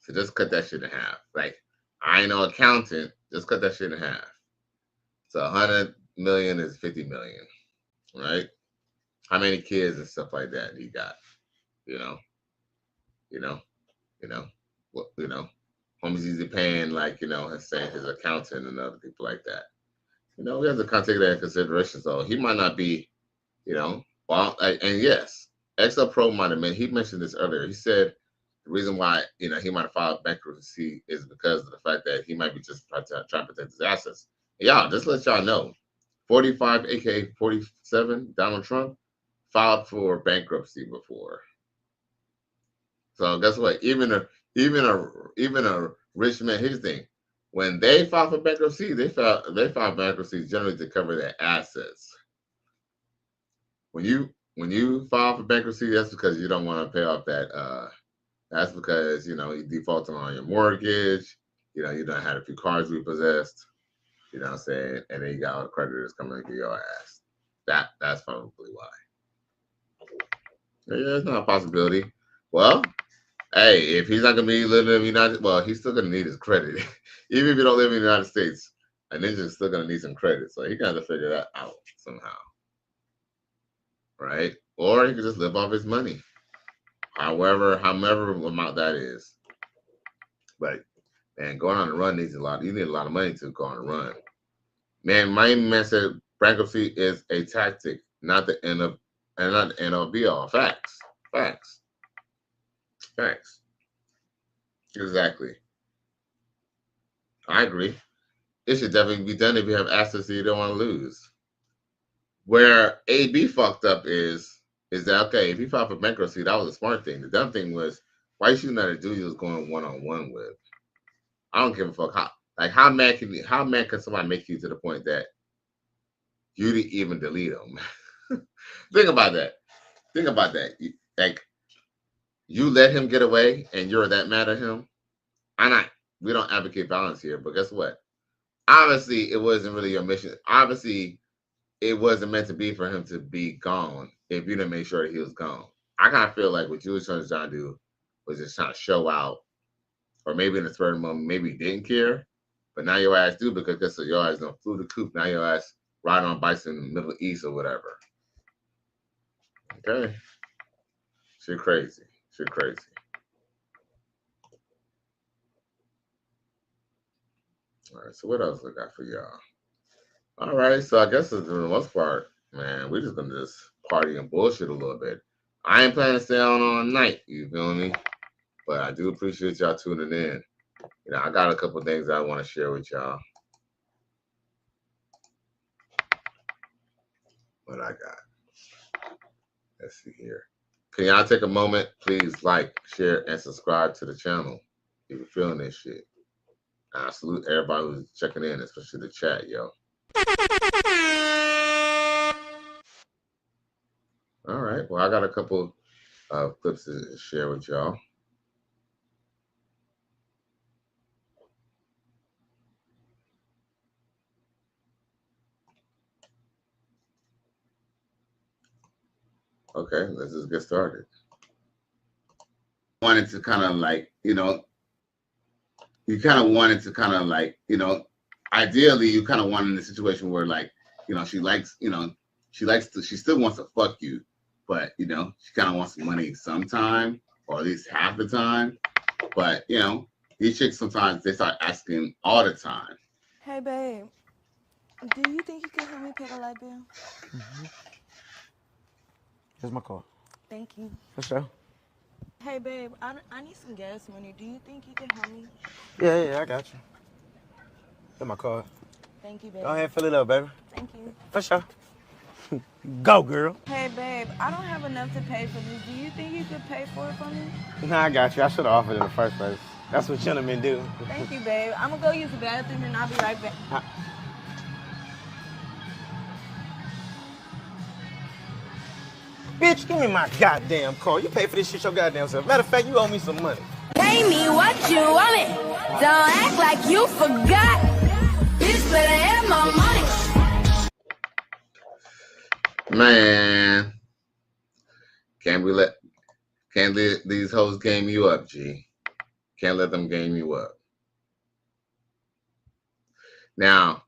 So just cut that shit in half. Like I ain't no accountant. Just cut that shit in half. So 100 million is 50 million, right? How many kids and stuff like that he got? Homies easy paying like saying his accountant and other people like that. We have to kind of take that into consideration. So he might not be, and yes, XL Pro might have he mentioned this earlier. He said the reason why he might have filed bankruptcy is because of the fact that he might be just trying to protect his assets. Y'all, just let y'all know, 45, aka 47, Donald Trump filed for bankruptcy before. So guess what? Even a rich man. Here's the thing: when they file for bankruptcy, they file bankruptcy generally to cover their assets. When you file for bankruptcy, that's because you don't want to pay off that. That's because you defaulted on your mortgage. You don't have a few cars repossessed. You know what I'm saying? And then you got all the creditors coming to get your ass. That's probably why. Yeah, it's not a possibility. Well, hey, if he's not gonna be living in the United, well, he's still gonna need his credit. Even if you don't live in the United States, a ninja's still gonna need some credit. So he got to figure that out somehow, right? Or he could just live off his money, however amount that is. But man, going on a run needs a lot. You need a lot of money to go on a run. Man, Miami man said bankruptcy is a tactic, not the end of, and not the end all be all. Facts, facts, facts. Exactly. I agree. It should definitely be done if you have assets that you don't want to lose. Where AB fucked up is that okay? If he filed for bankruptcy, that was a smart thing. The dumb thing was why you shooting at a dude he was going 1-on-1 with. I don't give a fuck how mad can somebody make you to the point that you didn't even delete them? Think about that. Think about that. Like you let him get away, and you're that mad at him. We don't advocate violence here, but guess what? Obviously, it wasn't really your mission. Obviously, it wasn't meant to be for him to be gone if you didn't make sure that he was gone. I kind of feel like what you were trying to do was just trying to show out, or maybe in a certain moment, maybe you didn't care, but now your ass do because guess what? Your ass done flew the coop. Now your ass riding on bikes in the Middle East or whatever. Okay, shit crazy. Shit crazy. All right, so what else I got for y'all? All right, so I guess for the most part, man, we're just gonna just party and bullshit a little bit. I ain't planning to stay on all night, you feel me? But I do appreciate y'all tuning in. You know, I got a couple things I want to share with y'all. What I got? Let's see here. Can y'all take a moment, please like, share, and subscribe to the channel if you're feeling this shit. I salute everybody who's checking in, especially the chat, yo. All right. Well, I got a couple clips to share with y'all. Okay, let's just get started. Wanted to kind of like, you kind of wanted to kind of like, ideally you kind of wanted a situation where like, she likes, she still wants to fuck you, but she kind of wants money sometime, or at least half the time. But these chicks sometimes they start asking all the time. Hey babe, do you think you can help me pay the light bill? Here's my card. Thank you. For sure. Hey babe, I need some gas money. Do you think you can help me? Yeah, I got you. Here's my card. Thank you, babe. Go ahead, fill it up, baby. Thank you. For sure. Go, girl. Hey babe, I don't have enough to pay for this. Do you think you could pay for it for me? Nah, I got you. I should have offered in the first place. That's what gentlemen do. Thank you, babe. I'm gonna go use the bathroom and I'll be right back. Bitch, give me my goddamn car. You pay for this shit your goddamn self. Matter of fact, you owe me some money. Pay me what you want it. Don't act like you forgot. Bitch, better have my money. Man, can't let these hoes game you up, G. Can't let them game you up. Now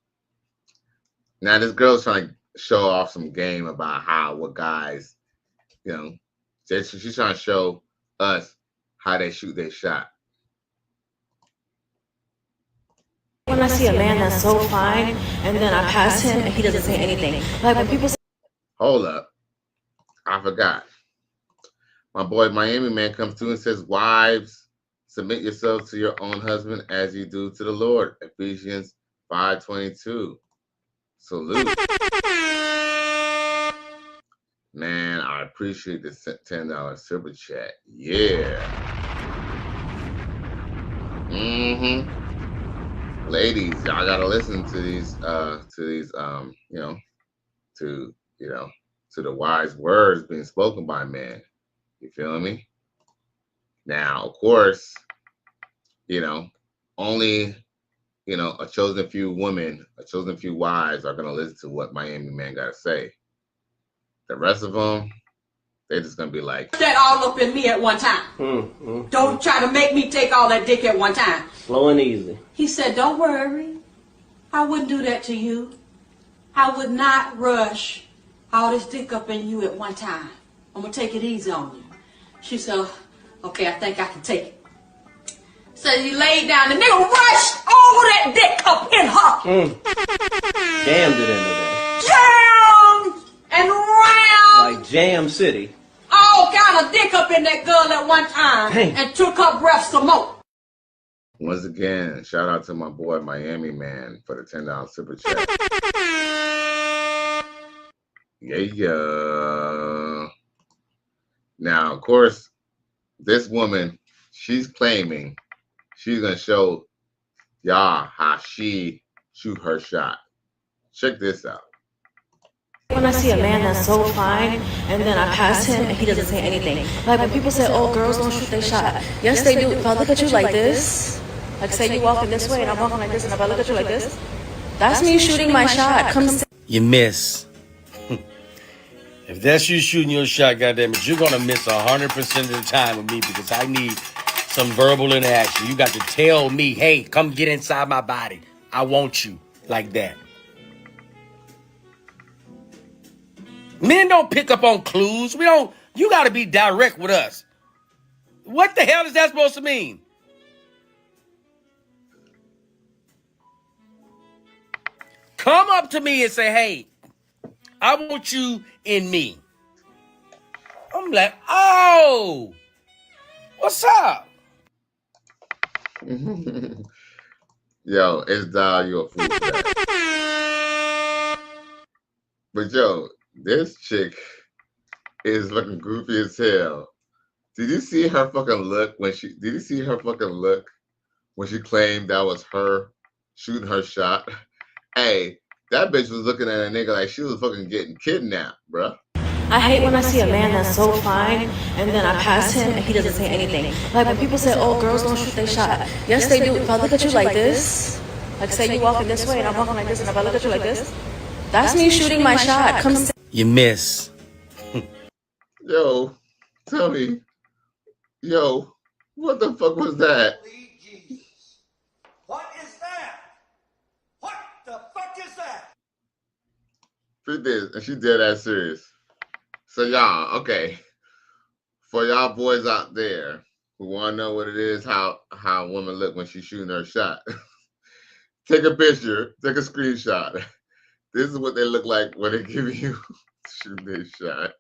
this girl's trying to show off some game about what guys, she's trying to show us how they shoot their shot. When I see a man that's so fine, and then I pass him and he doesn't say anything. Like when people say, hold up, I forgot. My boy Miami man comes through and says, wives, submit yourselves to your own husband as you do to the Lord. Ephesians 5:22. Salute. Man, I appreciate the $10 super chat. Yeah. Ladies, y'all gotta listen to these to the wise words being spoken by man. You feel me? Now, of course, only a chosen few women, a chosen few wives are gonna listen to what Miami man gotta say. The rest of them, They're just gonna be like, that all up in me at one time. Don't try to make me take all that dick at one time. Slow and easy. He said, don't worry. I wouldn't do that to you. I would not rush all this dick up in you at one time. I'm going to take it easy on you. She said, okay, I think I can take it. So he laid down. The nigga rushed all that dick up in her. Jammed it into that. Jammed and round. Like Jam City. All kind of dick up in that girl at one time. Damn. And took her breath some more. once again, shout out to my boy Miami Man for the $10 super chat. Yeah. Now, of course, this woman, she's claiming she's gonna show y'all how she shoot her shot. Check this out. When I see a man that's so fine, and then I pass him and he doesn't say anything. Like when people say, oh, girls don't shoot their shot. Yes, they do. If I look at you like this, like say you walking this way and I'm walking like this, and if I look at you like this, that's me shooting my shot. Come You miss. If that's you shooting your shot, goddammit, you're gonna miss 100% of the time with me because I need some verbal interaction. You got to tell me, hey, come get inside my body. I want you like that. Men don't pick up on clues. We don't. You got to be direct with us. What the hell is that supposed to mean? Come up to me and say, hey, I want you in me. I'm like, oh, what's up? Yo, it's Dial, you a fool for that. But yo, this chick is looking goofy as hell. Did you see her fucking look when she claimed that was her shooting her shot? Hey, that bitch was looking at a nigga like she was fucking getting kidnapped, bruh. I hate when I see a man that's so fine, and then I pass him and he doesn't say anything. Like when people say, oh, girls don't shoot their shot. Yes, they do. If I look at you like this, like say you walking this way and I'm walking like this, and if I look at you like this, that's me shooting my shot. Come You miss. Yo, tell me. Yo, what the fuck was that? What is that? What the fuck is that? She did, and she did that serious. So y'all, okay, for y'all boys out there who want to know what it is, how a woman look when she's shooting her shot, take a picture, take a screenshot. This is what they look like when they give you shooting their shot.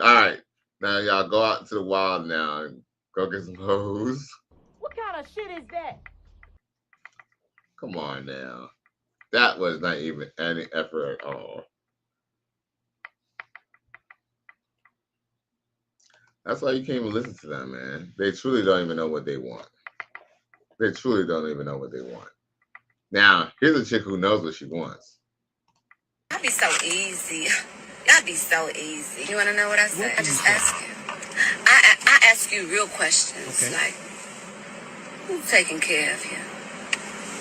All right, now y'all go out into the wild now and go get some hoes. What kind of shit is that? Come on now, that was not even any effort at all. That's why you can't even listen to them, man. They truly don't even know what they want. They truly don't even know what they want. Now, here's a chick who knows what she wants. Y'all be so easy. Y'all be so easy. You want to know what I say? I just ask you. I ask you real questions. Okay. Like, who's taking care of you?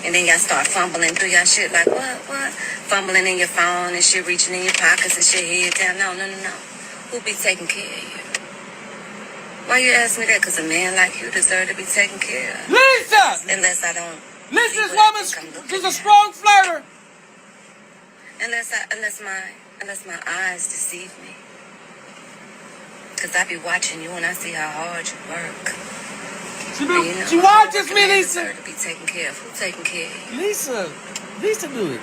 And then y'all start fumbling through y'all shit like, what? Fumbling in your phone and shit, reaching in your pockets and shit, head down. No. Who be taking care of you? Why you ask me that? Because a man like you deserve to be taken care of. Lisa! Unless I don't. Lisa, this woman, she's a strong flirter. Unless my eyes deceive me. Because I be watching you and I see how hard you work. She watches me, Lisa. Deserve to be taken care of. Who taking care of you? Lisa do it.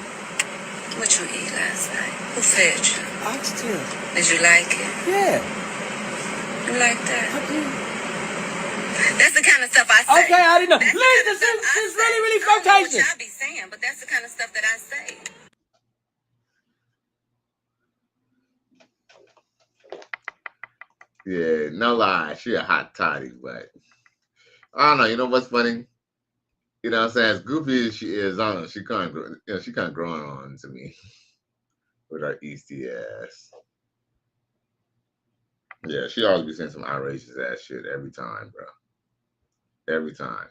What you eat last night? Who fed you? Oxtail. Did you like it? Yeah. You like that? That's the kind of stuff I say. Okay, I didn't know. Lisa, she's really flirtatious. I don't know what y'all be saying, but that's the kind of stuff that I say. Yeah, no lie. She a hot toddy, but I don't know. You know what's funny? You know what I'm saying? As goofy as she is, I don't know. She kind of growing on to me with her Easty ass. Yeah, she always be saying some outrageous ass shit every time, bro. Every time.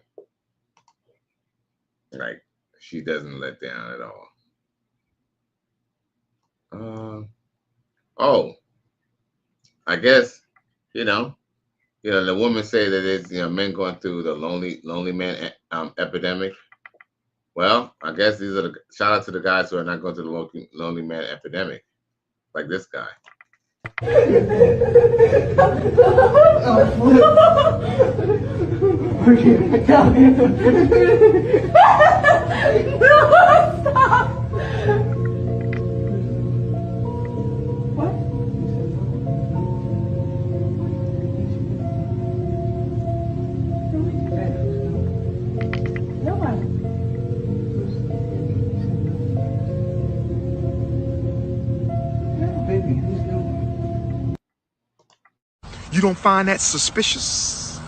Like, she doesn't let down at all. I guess, the women say that it's men going through the lonely man epidemic. Well, I guess these are shout out to the guys who are not going through the lonely man epidemic, like this guy. You don't find that suspicious?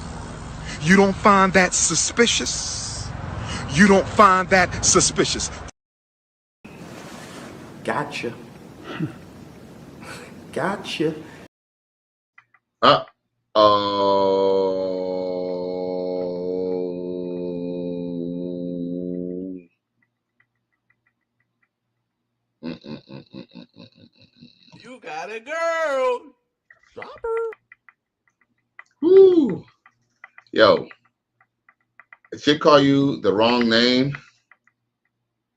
You don't find that suspicious? You don't find that suspicious? Gotcha. Gotcha. You got a girl. Drop her. Woo. Yo, if she call you the wrong name,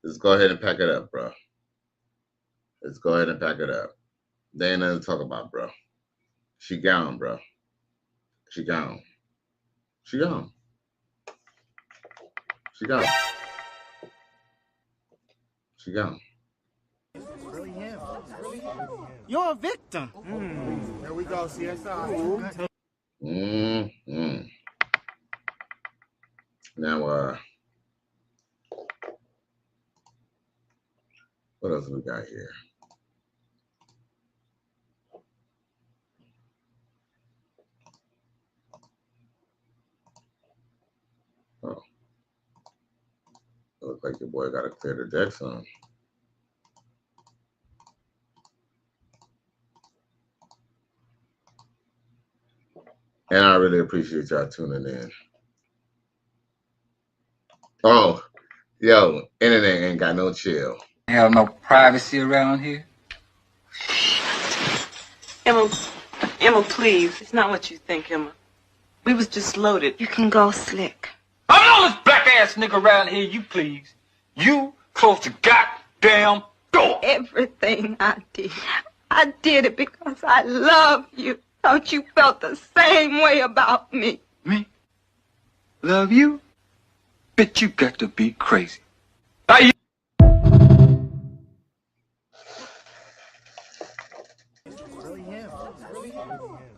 just go ahead and pack it up, bro. Let's go ahead and pack it up. There ain't nothing to talk about, bro. She gone, bro. She gone. She gone. She gone. She gone. You're a victim. There we go, CSI. Now, what else we got here? Oh, looks like your boy got to clear the decks on. And I really appreciate y'all tuning in. Oh, yo, internet ain't got no chill. Have no privacy around here. Emma, please. It's not what you think, Emma. We was just loaded. You can go slick. I'm the only black ass nigga around here, you please. You close the goddamn door. Everything I did it because I love you. Thought you felt the same way about me. Me? Love you? Bitch, you got to be crazy. Are you?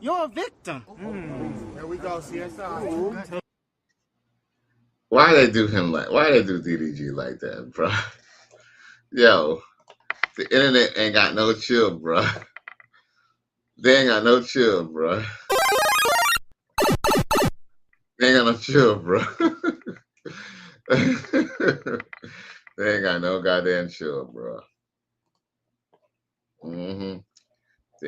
You're a victim. There we go, CSI. Why they do him like? Why they do DDG like that, bro? Yo, the internet ain't got no chill, bro. They ain't got no chill, bro. They ain't got no chill, bro. They ain't got no goddamn chill, bro. The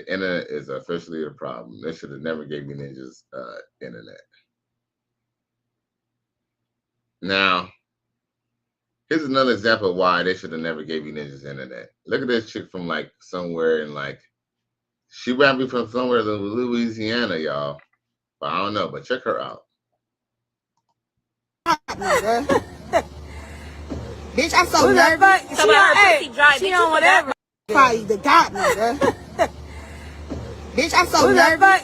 internet is officially a problem. They should have never gave me ninjas internet. Now, here's another example of why they should have never gave you ninjas internet. Look at this chick from like somewhere in like, she might be from somewhere in Louisiana, y'all. But I don't know, but check her out. Bitch, I'm so nervous. She on whatever. Probably the god, nigga. Bitch, I'm so nervous.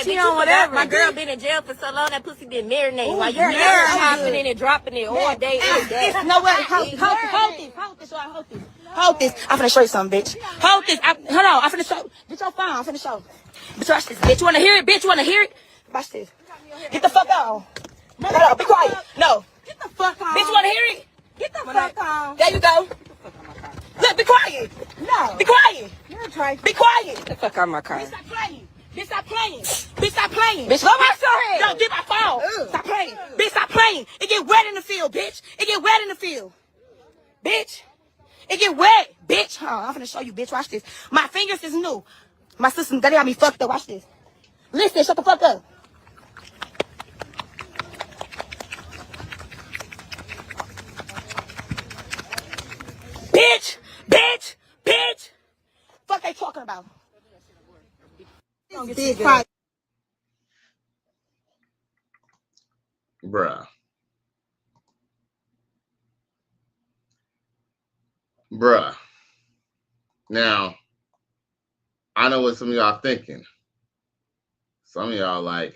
She on whatever. My girl been in jail for so long, that pussy been marinating. While you there hopping in and dropping it all day, every day. No way. Hold this. I'm finna show you something, bitch. Hold this. Hold on. I'm finna show. Get your phone. I'm finna show. Bitch, watch this. Bitch, you wanna hear it? Bitch, you wanna hear it? Watch this. Get the fuck on. No, be quiet. No. Get the fuck on. Bitch, you wanna hear it? Get the fuck on. There you go. Look, be quiet. No. Be quiet. You're trying. Be quiet. Get the fuck out of my car. Bitch, stop playing. Bitch, stop playing. Bitch, stop playing. Bitch, look my son. No, get my phone. Stop playing. Bitch, stop playing. It get wet in the field, bitch. It get wet in the field. Bitch. It get wet, bitch. I'm finna show you, bitch. Watch this. My fingers is new. My system, they got me fucked up. Watch this. Listen, shut the fuck up. Bitch. Fuck they talking about? big price. Bruh. Bruh. Now, I know what some of y'all thinking. Some of y'all like,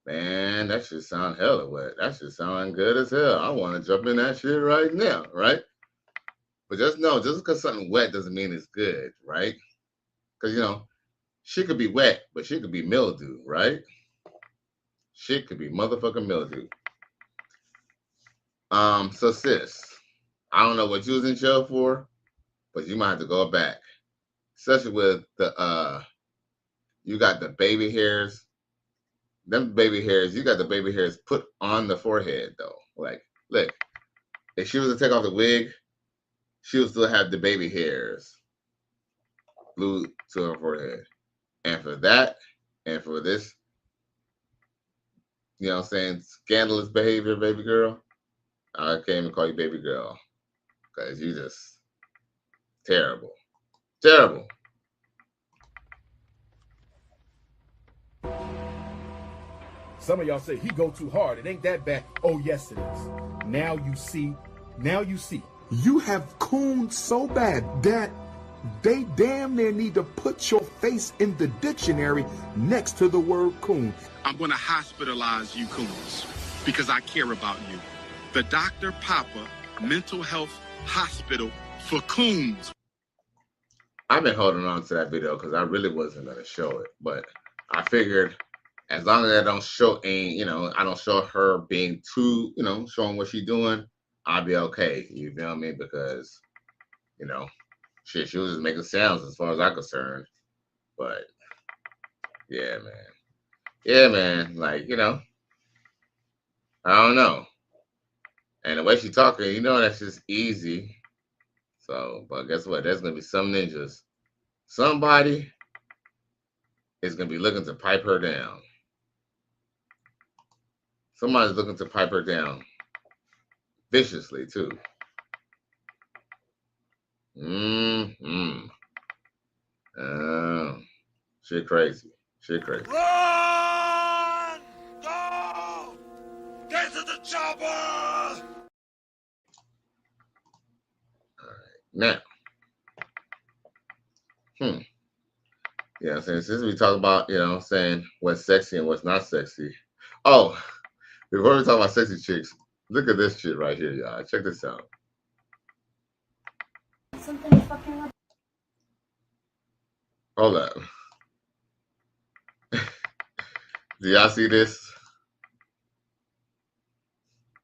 man, that shit sound hella wet. That shit sound good as hell. I want to jump in that shit right now, right? But just know, just because something wet doesn't mean it's good, right? Because, you know, shit could be wet, but shit could be mildew, right? Shit could be motherfucking mildew. So sis, I don't know what you was in jail for, but you might have to go back. Especially with the you got the baby hairs. Them baby hairs, you got the baby hairs put on the forehead though. Like, look, if she was to take off the wig, she would still have the baby hairs glued to her forehead. And for that, and for this, you know what I'm saying, scandalous behavior, baby girl, I can't even call you baby girl. Because you just terrible. Terrible. Some of y'all say he go too hard. It ain't that bad. Oh, yes, it is. Now you see. Now you see. You have cooned so bad that they damn near need to put your face in the dictionary next to the word coon. I'm going to hospitalize you coons because I care about you. The Dr. Papa Mental Health Hospital for Coons. I've been holding on to that video because I really wasn't going to show it. But I figured as long as I don't show, I don't show her being too, showing what she's doing, I'll be okay. You feel me? Because, shit, she was just making sounds as far as I'm concerned. But, yeah, man. Yeah, man. Like, I don't know. And the way she talking, that's just easy. So, but guess what? There's going to be some ninjas. Somebody is going to be looking to pipe her down. Somebody's looking to pipe her down. Viciously, too. Shit crazy. Shit crazy. Run! Go! Get to the chopper! Now, yeah, I'm saying, since we talk about, saying what's sexy and what's not sexy. Oh, before we talk about sexy chicks, look at this shit right here, y'all. Check this out. Something fucking up. Hold up. Do y'all see this?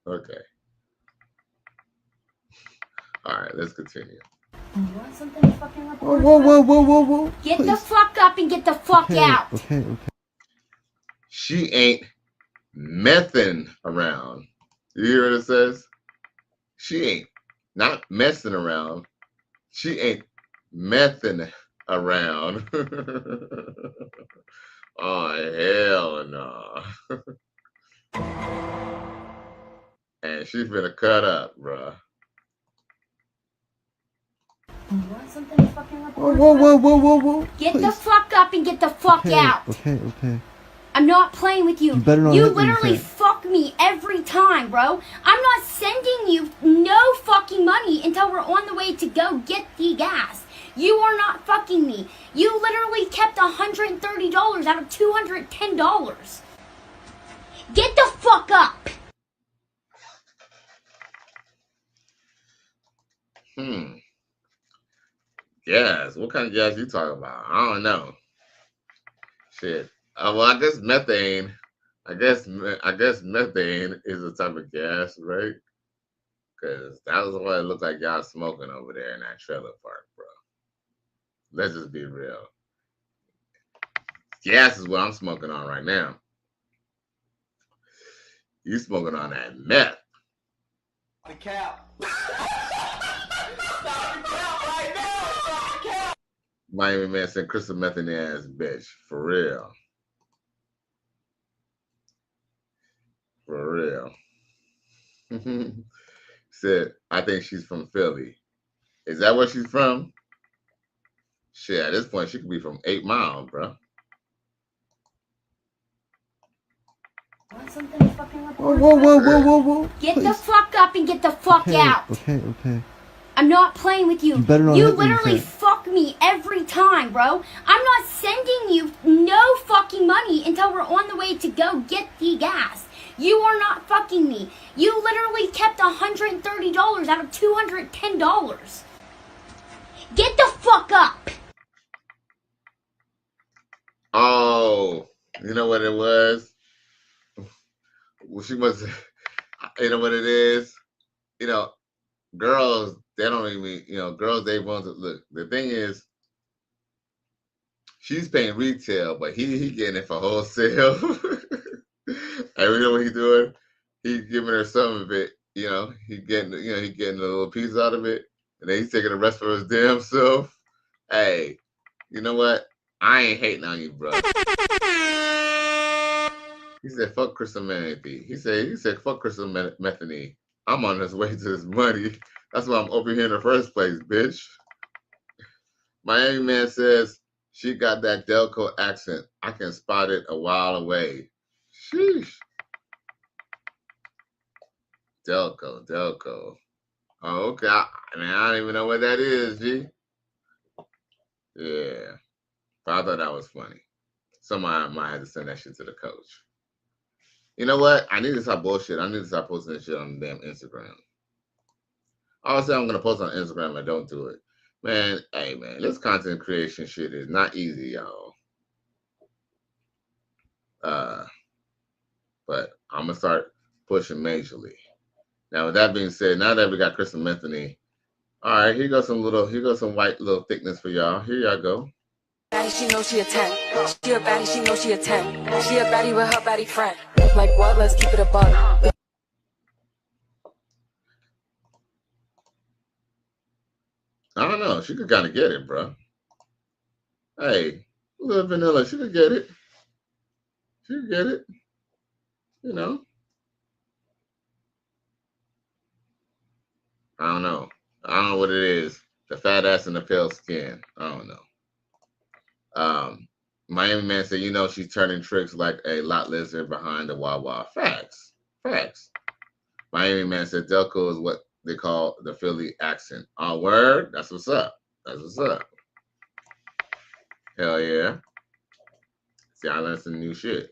Okay. All right, let's continue. You want something fucking up? Whoa. Get the fuck up and get the fuck out. Okay. She ain't messing around. You hear what it says? She ain't not messing around. She ain't messing around. Oh, hell no. And she finna cut up, bruh. You want something fucking up? Whoa. Get the fuck up and get the fuck out. Okay. I'm not playing with you. You better not You hit me, literally okay? fuck me every time, bro. I'm not sending you no fucking money until we're on the way to go get the gas. You are not fucking me. You literally kept $130 out of $210. Get the fuck up. Gas. What kind of gas you talking about? I don't know. Shit. Well, I guess methane. I guess methane is a type of gas, right? Because that was what it looked like y'all smoking over there in that trailer park, bro. Let's just be real. Gas is what I'm smoking on right now. You smoking on that meth. The cap. Stop the cap right now. Stop the cap. Miami man said crystal meth in the ass, bitch. For real. For real. Said, I think she's from Philly. Is that where she's from? Shit, at this point, she could be from 8 Mile, bro. Want something fucking with Whoa. Get the fuck up and get the fuck out. Okay. I'm not playing with you. You better not You hit me, literally okay? fuck me every time, bro. I'm not sending you no fucking money until we're on the way to go get the gas. You are not fucking me. You literally kept $130 out of $210. Get the fuck up. Oh, you know what it was? Well, she must. You know what it is? You know, girls, they don't even. You know, girls, they want to look. The thing is, she's paying retail, but he getting it for wholesale. And you know what he doing? He giving her some of it. You know, he getting a little piece out of it, and then he's taking the rest for his damn self. Hey, you know what? I ain't hating on you, bro. He said, "Fuck Crystal Methany." He said, "Fuck Crystal Methany. I'm on this way to this money. That's why I'm over here in the first place, bitch." Miami Man says she got that Delco accent. I can spot it a while away. Sheesh. Delco. Oh, okay. I don't even know what that is, G. Yeah. But I thought that was funny. Somebody might have to send that shit to the coach. You know what? I need to stop bullshit. I need to stop posting this shit on the damn Instagram. I always say I'm going to post on Instagram and don't do it. Man, hey, man, this content creation shit is not easy, y'all. But I'm going to start pushing majorly. Now, with that being said, now that we got Crystal Methany, all right, here goes some white little thickness for y'all. Here y'all go. Baddie, she knows she a 10. She a baddie, she knows she a 10. She a baddie with her baddie friend. Like what? Let's keep it a buck. I don't know. She could kind of get it, bro. Hey, little vanilla, she could get it. She could get it. You know. I don't know. I don't know what it is. The fat ass and the pale skin. I don't know. Miami Man said, you know, she's turning tricks like a lot lizard behind the Wawa. Facts. Miami Man said, Delco is what they call the Philly accent. Oh, word? That's what's up. Hell yeah. See, I learned some new shit.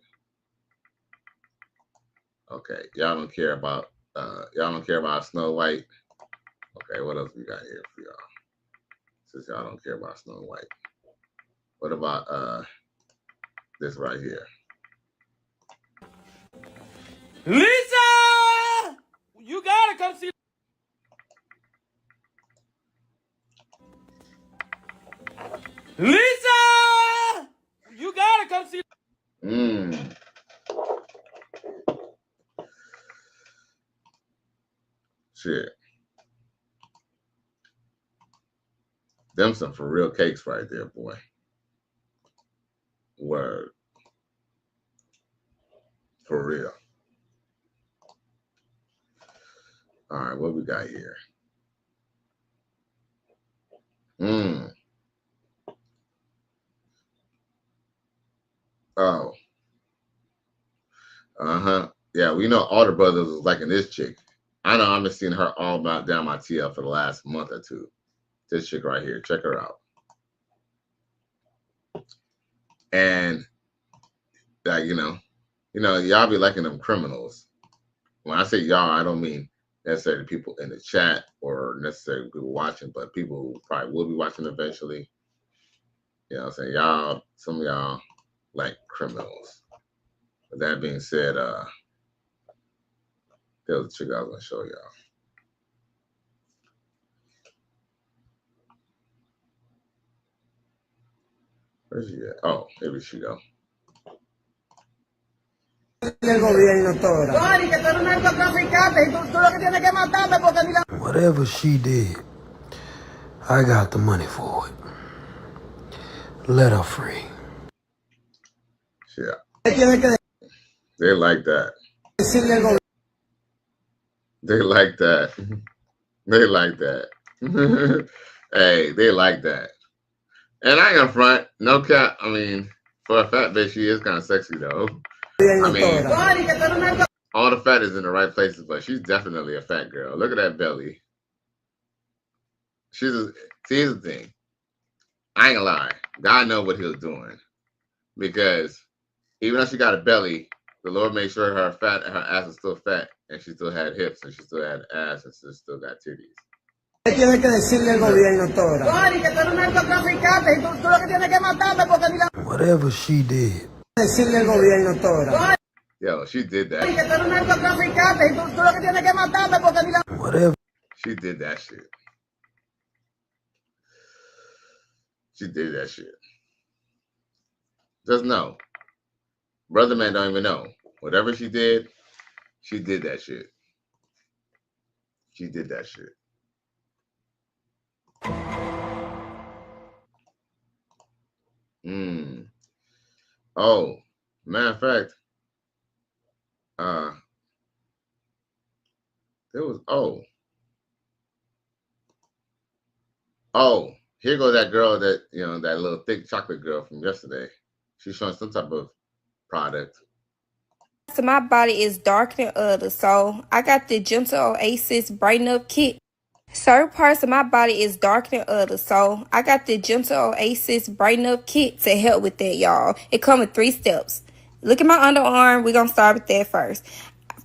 Okay, y'all don't care about Snow White. Okay, what else we got here for y'all? Since y'all don't care about Snow White. What about this right here? Lisa! You gotta come see. Lisa! You gotta come see. Shit. Them some for real cakes right there, boy. Word. For real. All right, what we got here? Oh. Yeah, we know all the brothers was liking this chick. I know I've been seeing her all about down my TL for the last month or two. This chick right here. Check her out. And that, you know, y'all be liking them criminals. When I say y'all, I don't mean necessarily people in the chat or necessarily people watching, but people who probably will be watching eventually. You know what I'm saying? Some of y'all like criminals. With that being said, there's a chick I was gonna show y'all. Where's she at? Oh, here she go. Whatever she did, I got the money for it. Let her free. Yeah. They like that. They like that. They like that. Hey, they like that. And I ain't gonna front. No cap. I mean, for a fat bitch, she is kind of sexy though. I mean, all the fat is in the right places, but she's definitely a fat girl. Look at that belly. See, here's the thing. I ain't gonna lie. God know what he was doing. Because even though she got a belly, the Lord made sure her ass was still fat, and she still had hips, and she still had ass, and she still got titties. Tiene que decirle al gobierno todo. Que tú eres un narcotraficante y tú lo que tienes que matarme porque ni la... Whatever she did. Decirle al gobierno todo. Yo, she did that. Que tú eres un narcotraficante y tú lo que tienes que matarme porque ni la... Whatever. She did that shit. She did that shit. Just know. Brother man don't even know. Whatever she did that shit. She did that shit. Oh, matter of fact, there was here goes that girl that that little thick chocolate girl from yesterday. She's showing some type of product. So my body is darker than others, so I got the Gentle Oasis Brighten Up Kit. Certain parts of my body is darker than others, so I got the Gentle Oasis Brighten Up Kit to help with that, y'all. It comes with 3 steps. Look at my underarm. We're going to start with that first.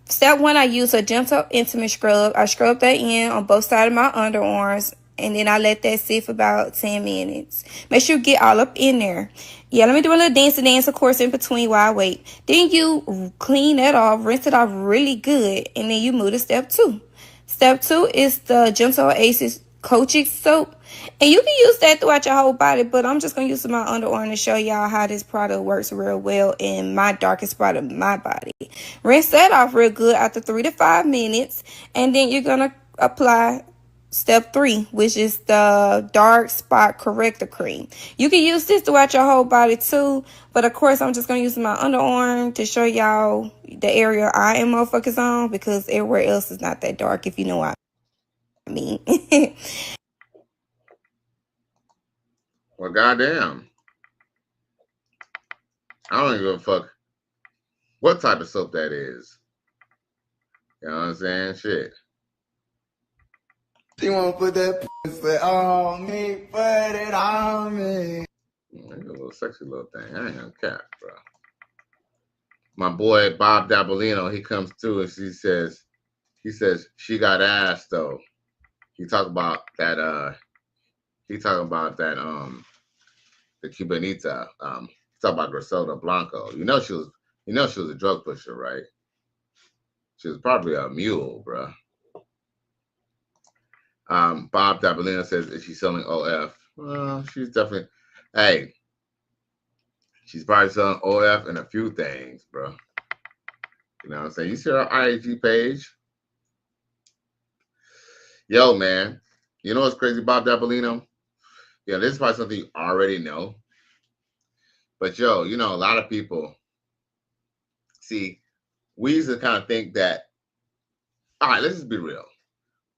Step 1, I use a gentle intimate scrub. I scrub that in on both sides of my underarms, and then I let that sit for about 10 minutes. Make sure you get all up in there. Yeah, let me do a little dance, of course, in between while I wait. Then you clean that off, rinse it off really good, and then you move to step 2. Step 2 is the Gentle Oasis Kojic soap. And you can use that throughout your whole body, but I'm just going to use my underarm to show y'all how this product works real well in my darkest spot of my body. Rinse that off real good after 3 to 5 minutes, and then you're going to apply step 3, which is the dark spot corrector cream. You can use this throughout your whole body too, but of course I'm just going to use my underarm to show y'all the area I am motherfuckers on, because everywhere else is not that dark, if you know what I mean. Well, goddamn. I don't give a fuck what type of soap that is. You know what I'm saying? Shit. She want to put that pussy on me, put it on me. That's a little sexy little thing. I ain't gonna cap, bro. My boy Bob Dabolino, he comes through and he says she got ass though. He talk about that the Cubanita. Talk about Griselda Blanco. You know she was a drug pusher, right? She was probably a mule, bro. Bob Dabolino says, is she selling OF? Well, she's definitely, she's probably selling OF and a few things, bro. You know what I'm saying? You see her IG page? Yo, man. You know what's crazy, Bob Dabolino? Yeah, this is probably something you already know. But yo, a lot of people, see, we used to kind of think that, all right, let's just be real.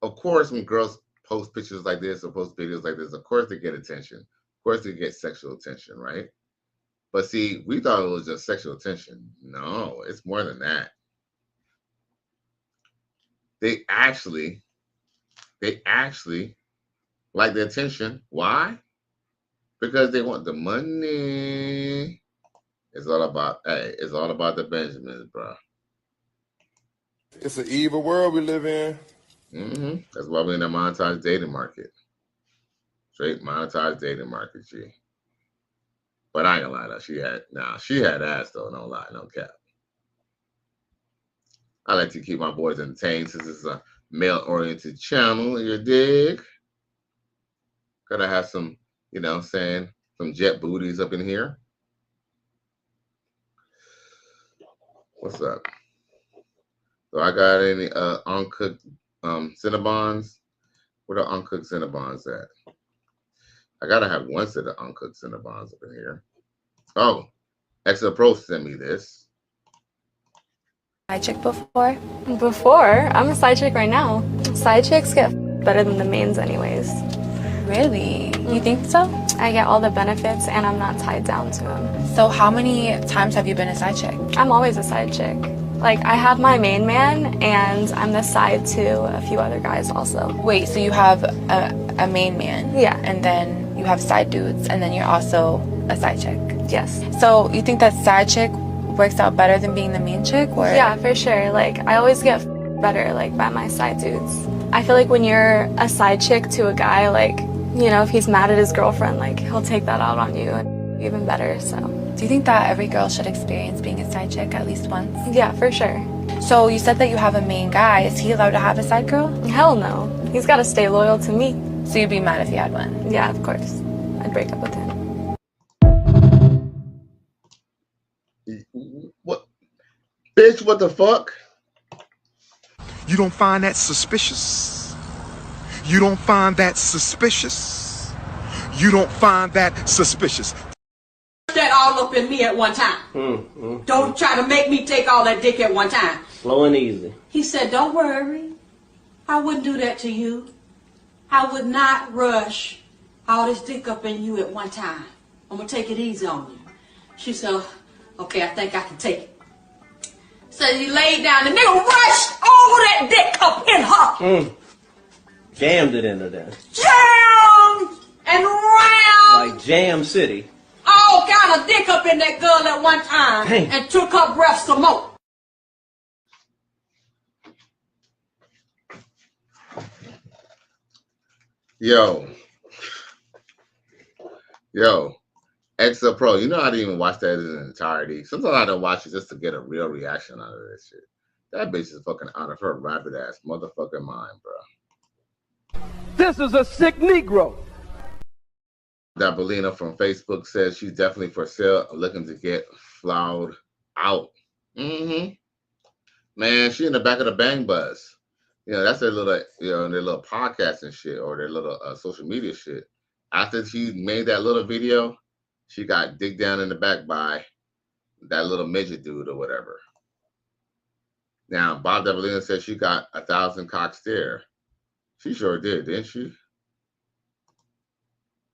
Of course, when girls post pictures like this or post videos like this, of course they get attention. Of course they get sexual attention, right? But see, we thought it was just sexual attention. No, it's more than that. They actually like the attention. Why? Because they want the money. It's all about the Benjamins, bro. It's an evil world we live in. That's why we're in the monetized dating market. Straight monetized dating market, G. But I ain't gonna lie though. She had ass though, no lie, no cap. I like to keep my boys entertained since it's a male-oriented channel, you dig? Gotta have some, some jet booties up in here. What's up? So I got any uncooked Cinnabons? Where the uncooked Cinnabons at? I gotta have one set of uncooked Cinnabons up in here. Oh, Extra Pro sent me this. Side chick before? Before? I'm a side chick right now. Side chicks get better than the mains anyways. Really? You think so? I get all the benefits and I'm not tied down to him. So how many times have you been a side chick? I'm always a side chick. Like, I have my main man and I'm the side to a few other guys also. Wait, so you have a main man? Yeah. And then you have side dudes and then you're also a side chick? Yes. So you think that side chick works out better than being the main chick? Or? Yeah, for sure. Like, I always get better, like, by my side dudes. I feel like when you're a side chick to a guy, like, you know, if he's mad at his girlfriend, like, he'll take that out on you and even better, so. Do you think that every girl should experience being a side chick at least once? Yeah, for sure. So you said that you have a main guy. Is he allowed to have a side girl? Hell no. He's got to stay loyal to me. So you'd be mad if he had one? Yeah, of course. I'd break up with him. What? Bitch, what the fuck? You don't find that suspicious? You don't find that suspicious? You don't find that suspicious? That all up in me at one time. Don't try to make me take all that dick at one time. Slow and easy. He said, don't worry. I wouldn't do that to you. I would not rush all this dick up in you at one time. I'm going to take it easy on you. She said, okay, I think I can take it. So he laid down. The nigga rushed all that dick up in her. Jammed it into there. Jammed and round. Like Jam City. All kind of dick up in that girl at one time. Dang. And took her breath some more. Yo, XL Pro, you know I didn't even watch that in its entirety. Sometimes I don't watch it just to get a real reaction out of this shit. That bitch is fucking out of her rabbit ass motherfucking mind, bro. This is a sick Negro. That Belina from Facebook says she's definitely for sale, looking to get flowed out. Man, she in the back of the Bang Buzz. You know, that's their little, their little podcast and shit, or their little social media shit. After she made that little video, she got digged down in the back by that little midget dude or whatever. Now, Bob Devlin said she got 1,000 cocks there. She sure did, didn't she?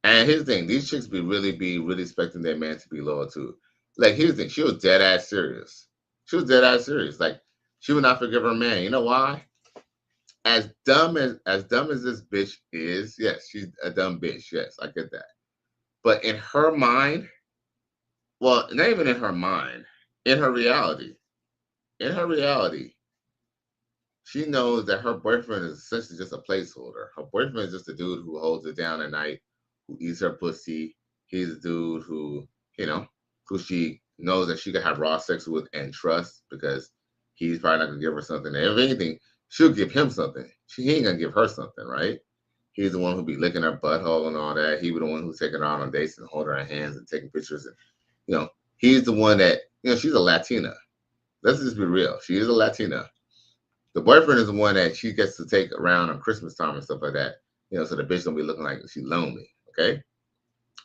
And here's the thing, these chicks really expecting their man to be loyal too. Like, here's the thing, she was dead ass serious. She was dead ass serious. Like, she would not forgive her man. You know why? As dumb as this bitch is, yes, she's a dumb bitch. Yes, I get that. But in her mind, well, not even in her mind, in her reality, she knows that her boyfriend is essentially just a placeholder. Her boyfriend is just a dude who holds it down at night, who eats her pussy. He's a dude who, who she knows that she can have raw sex with and trust, because he's probably not gonna give her something. And if anything, she'll give him something. He ain't gonna give her something, right? He's the one who'll be licking her butthole and all that. He be the one who's taking her out on dates and holding her hands and taking pictures. And, he's the one that, she's a Latina. Let's just be real. She is a Latina. The boyfriend is the one that she gets to take around on Christmas time and stuff like that. So the bitch don't be looking like she's lonely, okay?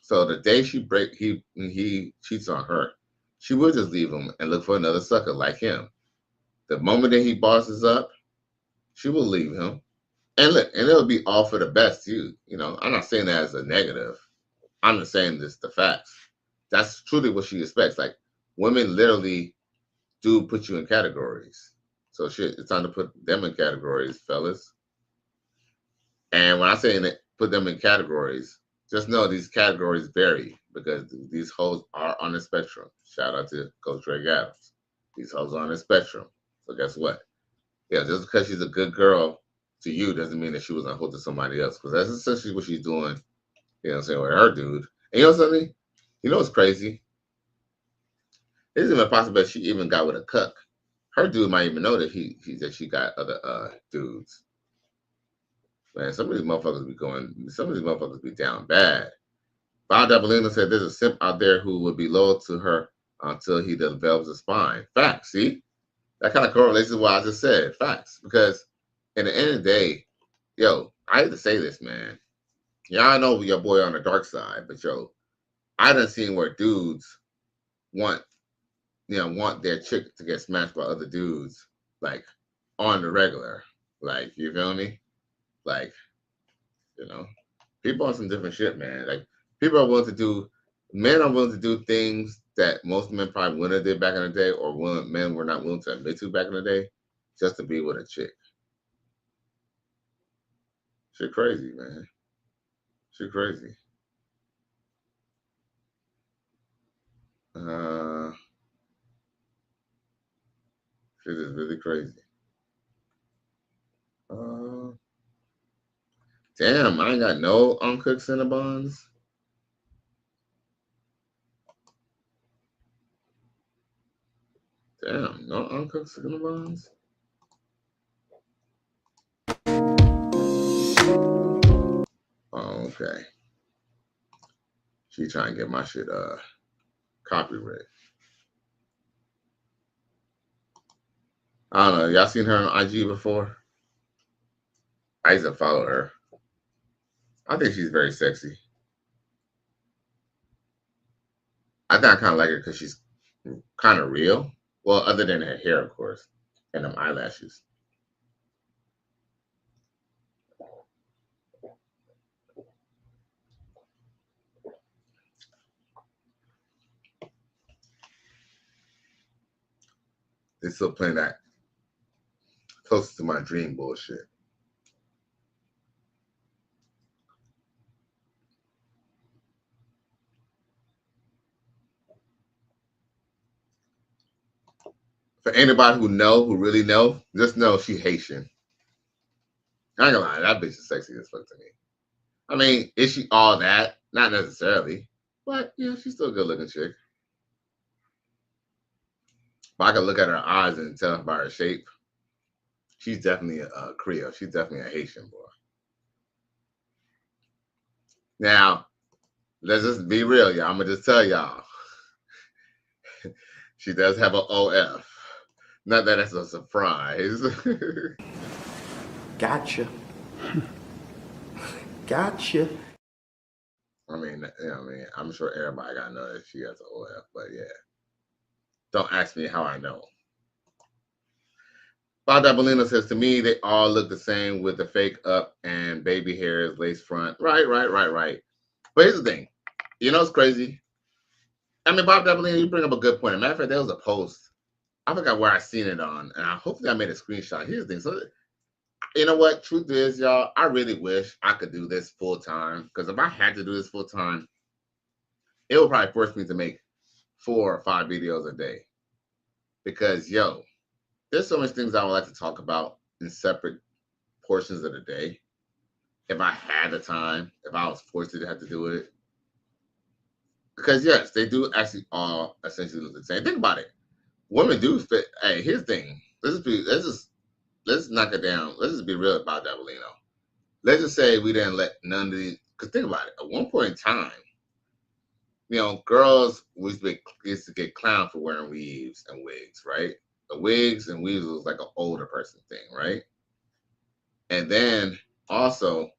So the day he cheats on her, she will just leave him and look for another sucker like him. The moment that he bosses up, she will leave him. And look, and it'll be all for the best too. I'm not saying that as a negative. I'm just saying this, the facts. That's truly what she expects. Like, women literally do put you in categories. So shit, it's time to put them in categories, fellas. And when I say put them in categories, just know these categories vary, because these hoes are on the spectrum. Shout out to Coach Greg Adams. These hoes are on the spectrum. So guess what? Yeah, just because she's a good girl to you doesn't mean that she was on hold to somebody else, because that's essentially what she's doing, with her dude. And you know something? You know what's crazy? It's even possible that she even got with a cuck. Her dude might even know that she got other dudes. Man, some of these motherfuckers be down bad. Bob Dabellino said there's a simp out there who would be loyal to her until he develops a spine. Facts, see? That kind of correlates with what I just said. Facts. Because in the end of the day, I hate to say this, man. I know your boy on the dark side, but I done seen where dudes want their chick to get smashed by other dudes, like, on the regular. Like, you feel me? Like, People on some different shit, man. Like people are willing to do. Men are willing to do things that most men probably wouldn't have did back in the day, or men were not willing to admit to back in the day, just to be with a chick. Shit crazy, man. Shit crazy. Shit is really crazy. Damn, I ain't got no uncooked Cinnabons. Damn, no uncooked Cinnabons. Oh, okay. She trying to get my shit copyright. I don't know. Y'all seen her on IG before? I used to follow her. I think she's very sexy. I think I kind of like her because she's kind of real. Well, other than her hair, of course, and them eyelashes. They're still playing that close to my dream bullshit. For anybody who really know, just know she Haitian. I ain't gonna lie, that bitch is sexy as fuck to me. I mean, is she all that? Not necessarily, but yeah, she's still a good looking chick. But I can look at her eyes and tell by her shape, she's definitely a Creole. She's definitely a Haitian boy. Now, let's just be real, y'all. I'm gonna just tell y'all, she does have an OF. Not that that's a surprise. Gotcha. Gotcha. I mean, I'm sure everybody gotta know that she has an OF, but yeah. Don't ask me how I know. Bob Dabolino says, to me, they all look the same with the fake up and baby hairs, lace front. Right. But here's the thing. You know what's crazy? I mean, Bob Dabolino, you bring up a good point. As a matter of fact, there was a post. I forgot where I seen it on, and hopefully I made a screenshot. Here's the thing. So, you know what? Truth is, y'all, I really wish I could do this full time. Because if I had to do this full time, it would probably force me to make 4 or 5 videos a day. Because, yo, there's so much things I would like to talk about in separate portions of the day. If I had the time, if I was forced to have to do it. Because, yes, they do actually all essentially look the same. Think about it. Women do fit. Hey, here's the thing. Let's knock it down. Let's just be real about Dabolino. Let's just say we didn't let none of these. Because think about it. At one point in time, girls used to get clowned for wearing weaves and wigs, right? The wigs and weaves was like an older person thing, right? And then also,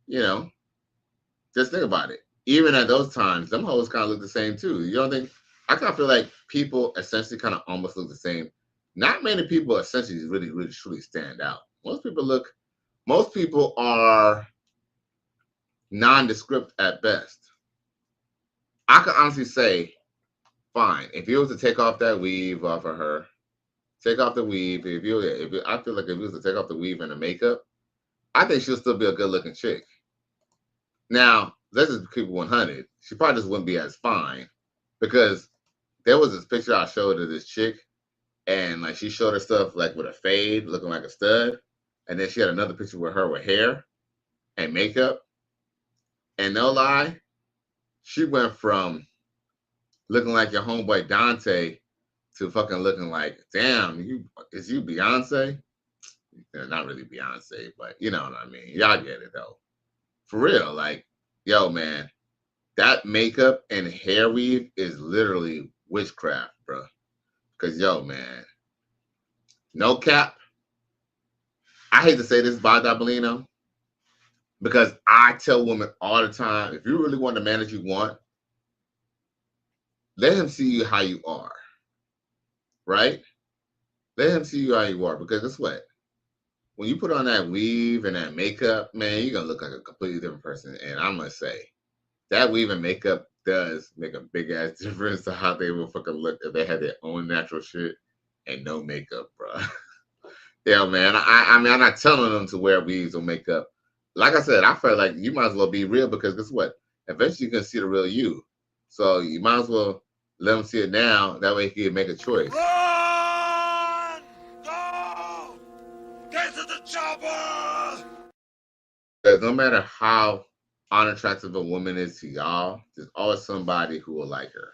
just think about it. Even at those times, them hoes kind of look the same too. You don't think? I kind of feel like people essentially kind of almost look the same. Not many people essentially really, really, truly stand out. Most people are nondescript at best. I can honestly say, fine, if you was to take off that weave off of her, take off the weave. I feel like if you was to take off the weave and the makeup, I think she'll still be a good looking chick. Now, let's just keep 100. She probably just wouldn't be as fine because there was this picture I showed of this chick, and like she showed her stuff like with a fade, looking like a stud, and then she had another picture with her with hair and makeup. And no lie, she went from looking like your homeboy Dante to fucking looking like, damn, is you Beyonce? Not really Beyonce, but you know what I mean. Y'all get it though. For real, like, yo, man, that makeup and hair weave is literally witchcraft, bro. Because, yo, man, no cap. I hate to say this about Dabolino because I tell women all the time, if you really want the man that you want, let him see you how you are, right? Let him see you how you are because guess what? when you put on that weave and that makeup, man, you're gonna look like a completely different person. And I'm gonna say that weave and makeup does make a big ass difference to how they will fucking look if they had their own natural shit and no makeup, bro. Yeah, man. I mean, I'm not telling them to wear weaves or makeup. Like I said, I felt like you might as well be real because guess what? Eventually, you're gonna see the real you. So you might as well let them see it now. That way, he can make a choice. Run! Go! Get to the chopper! Because no matter how unattractive a woman is to y'all, there's always somebody who will like her.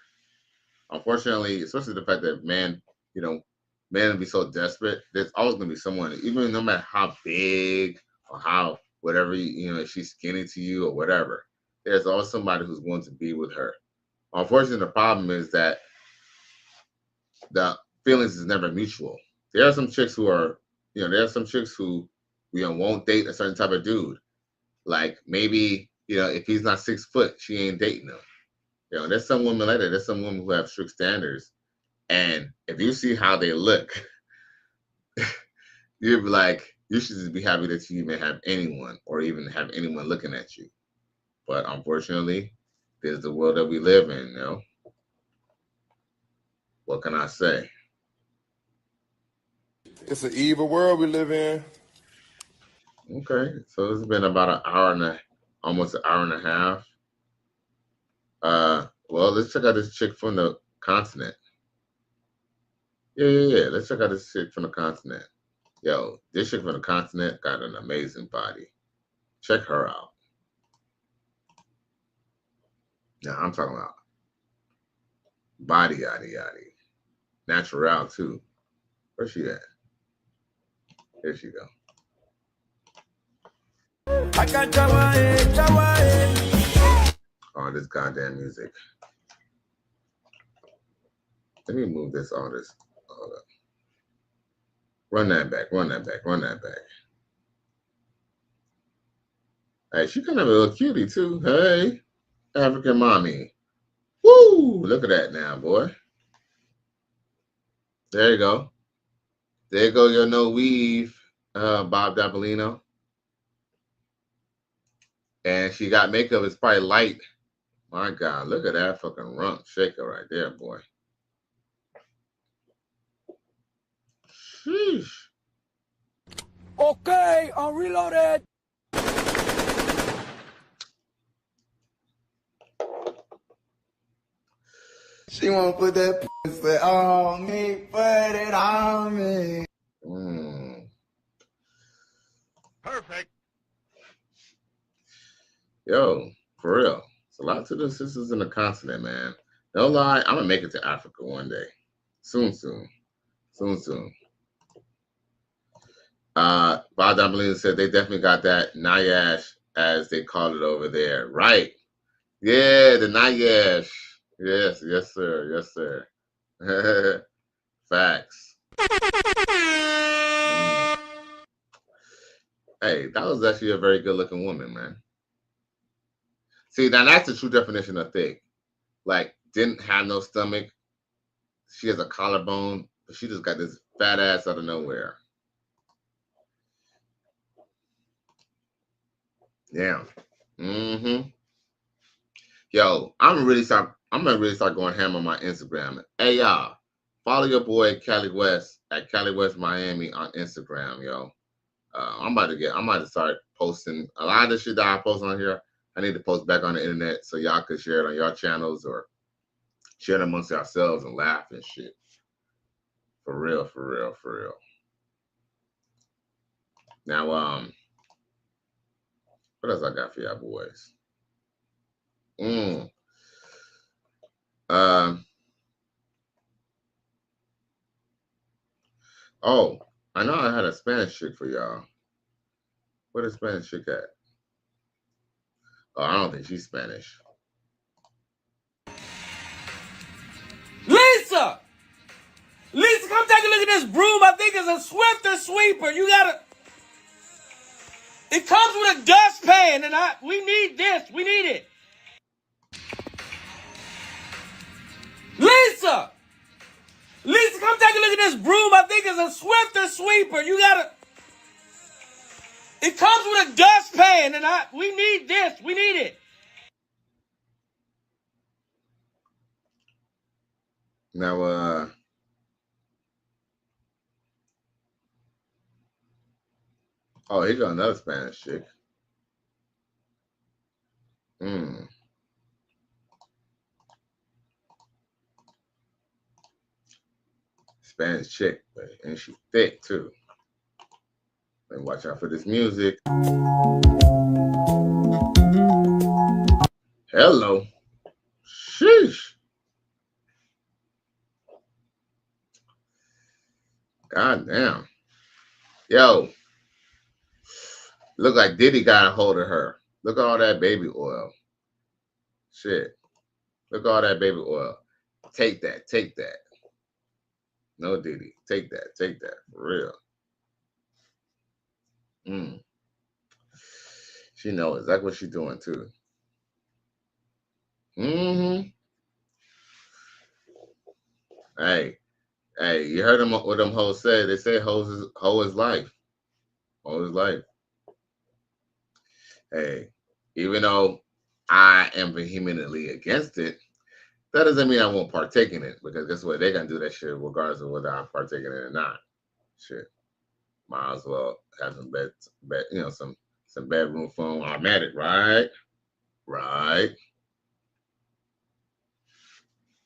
Unfortunately, especially the fact that men will be so desperate. There's always gonna be someone, even no matter how big or how whatever if she's skinny to you or whatever. There's always somebody who's going to be with her. Unfortunately, the problem is that the feelings is never mutual. There are some chicks who are, there are some chicks who won't date a certain type of dude. Like maybe if he's not 6 foot, she ain't dating him. There's some women like that. There's some women who have strict standards. And if you see how they look, you'd be like, you should just be happy that you even have anyone or even have anyone looking at you. But unfortunately, this is the world that we live in, What can I say? It's an evil world we live in. Okay, so it's been about an hour almost an hour and a half. Well, let's check out this chick from the continent. Yeah. Let's check out this chick from the continent. Yo, this chick from the continent got an amazing body. Check her out. Now, I'm talking about body, yaddy. Natural, too. Where's she at? Here she go. Oh, this goddamn music. Let me move this, all this. Hold up. Run that back. Hey, she kind of a little cutie, too. Hey, African mommy. Woo! Look at that now, boy. There you go. There you go, your no weave, Bob Dapolino. And she got makeup. It's probably light. My God, look at that fucking rump shaker right there, boy. Sheesh. Okay, I'm reloaded. She wanna put that pussy on me, put it on me. Perfect. Yo, for real. It's a lot to the sisters in the continent, man. No lie, I'm gonna make it to Africa one day. Soon. Bob Damelina said they definitely got that Nyash, as they call it over there. Right. Yeah, the Nyash. Yes, sir. Facts. Hey, that was actually a very good looking woman, man. See, now that's the true definition of thick. Like, didn't have no stomach. She has a collarbone, but she just got this fat ass out of nowhere. Yeah. Yo, I'm gonna really start going ham on my Instagram. Hey y'all, follow your boy Cali West at Cali West Miami on Instagram, yo. I'm about to start posting a lot of the shit that I post on here. I need to post back on the internet so y'all can share it on your channels or share it amongst yourselves and laugh and shit. For real. Now, what else I got for y'all boys? Oh, I know I had a Spanish chick for y'all. Where the Spanish chick at? Oh, I don't think she's Spanish. Lisa, come take a look at this broom. I think it's a Swifter sweeper. You gotta. It comes with a dustpan, and we need this. We need it. Lisa, come take a look at this broom. I think it's a Swifter sweeper. You gotta. It comes with a dustpan, and we need this. We need it. Now, oh, he got another Spanish chick. Spanish chick, and she thick too. And watch out for this music. Hello. Sheesh. God damn. Yo. Look like Diddy got a hold of her. Look at all that baby oil. Shit. Look at all that baby oil. Take that. Take that. No Diddy. Take that. Take that. For real. She knows exactly what she's doing too. Hey, you heard them what them hoes said. They say hoe is life. Hoe is life. Hey, even though I am vehemently against it, that doesn't mean I won't partake in it, because guess what? They're gonna do that shit regardless of whether I'm partaking in it or not. Shit. Might as well have some some bedroom phone automatic, right? Right.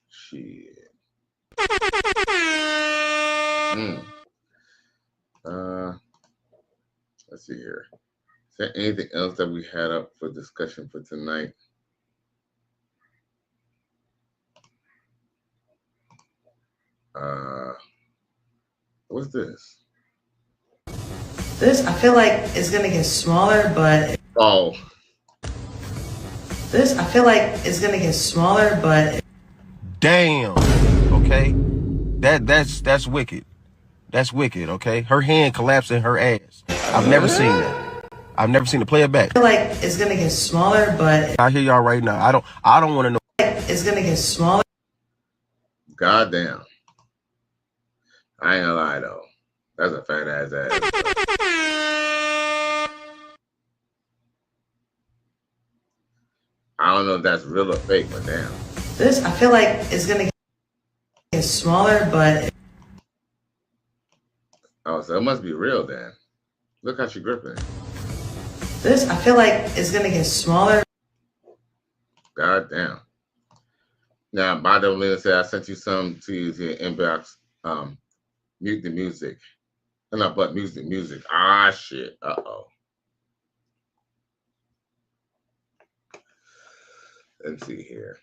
Shit. Let's see here. Is there anything else that we had up for discussion for tonight? What's this? This, I feel like, is gonna get smaller, but... Oh. This, I feel like, is gonna get smaller, but... Damn. Okay? That's wicked. That's wicked, okay? Her hand collapsed in her ass. I've never seen that. I've never seen it. Play it back. I feel like it's gonna get smaller, but... I hear y'all right now. I don't want to know. It's gonna get smaller. Goddamn. I ain't gonna lie, though. That's a fat ass. I don't know if that's real or fake, but damn. This, I feel like, is gonna get smaller, but... Oh, so it must be real then. Look how she gripping. This, I feel like, is gonna get smaller. God damn. Now, Badolina said I sent you some to use your inbox. Mute the music. No, but music. Ah, shit. Uh-oh. Let's see here.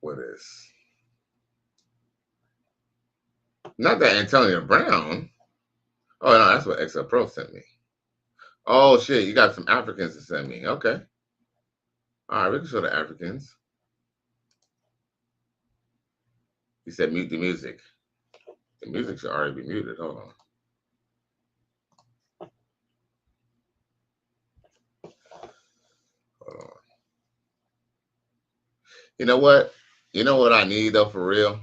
What is? Not that Antonio Brown. Oh, no, that's what XL Pro sent me. Oh, shit, you got some Africans to send me. Okay. All right, we can show the Africans. He said mute the music. The music should already be muted. Hold on. Hold on. You know what? You know what I need, though, for real?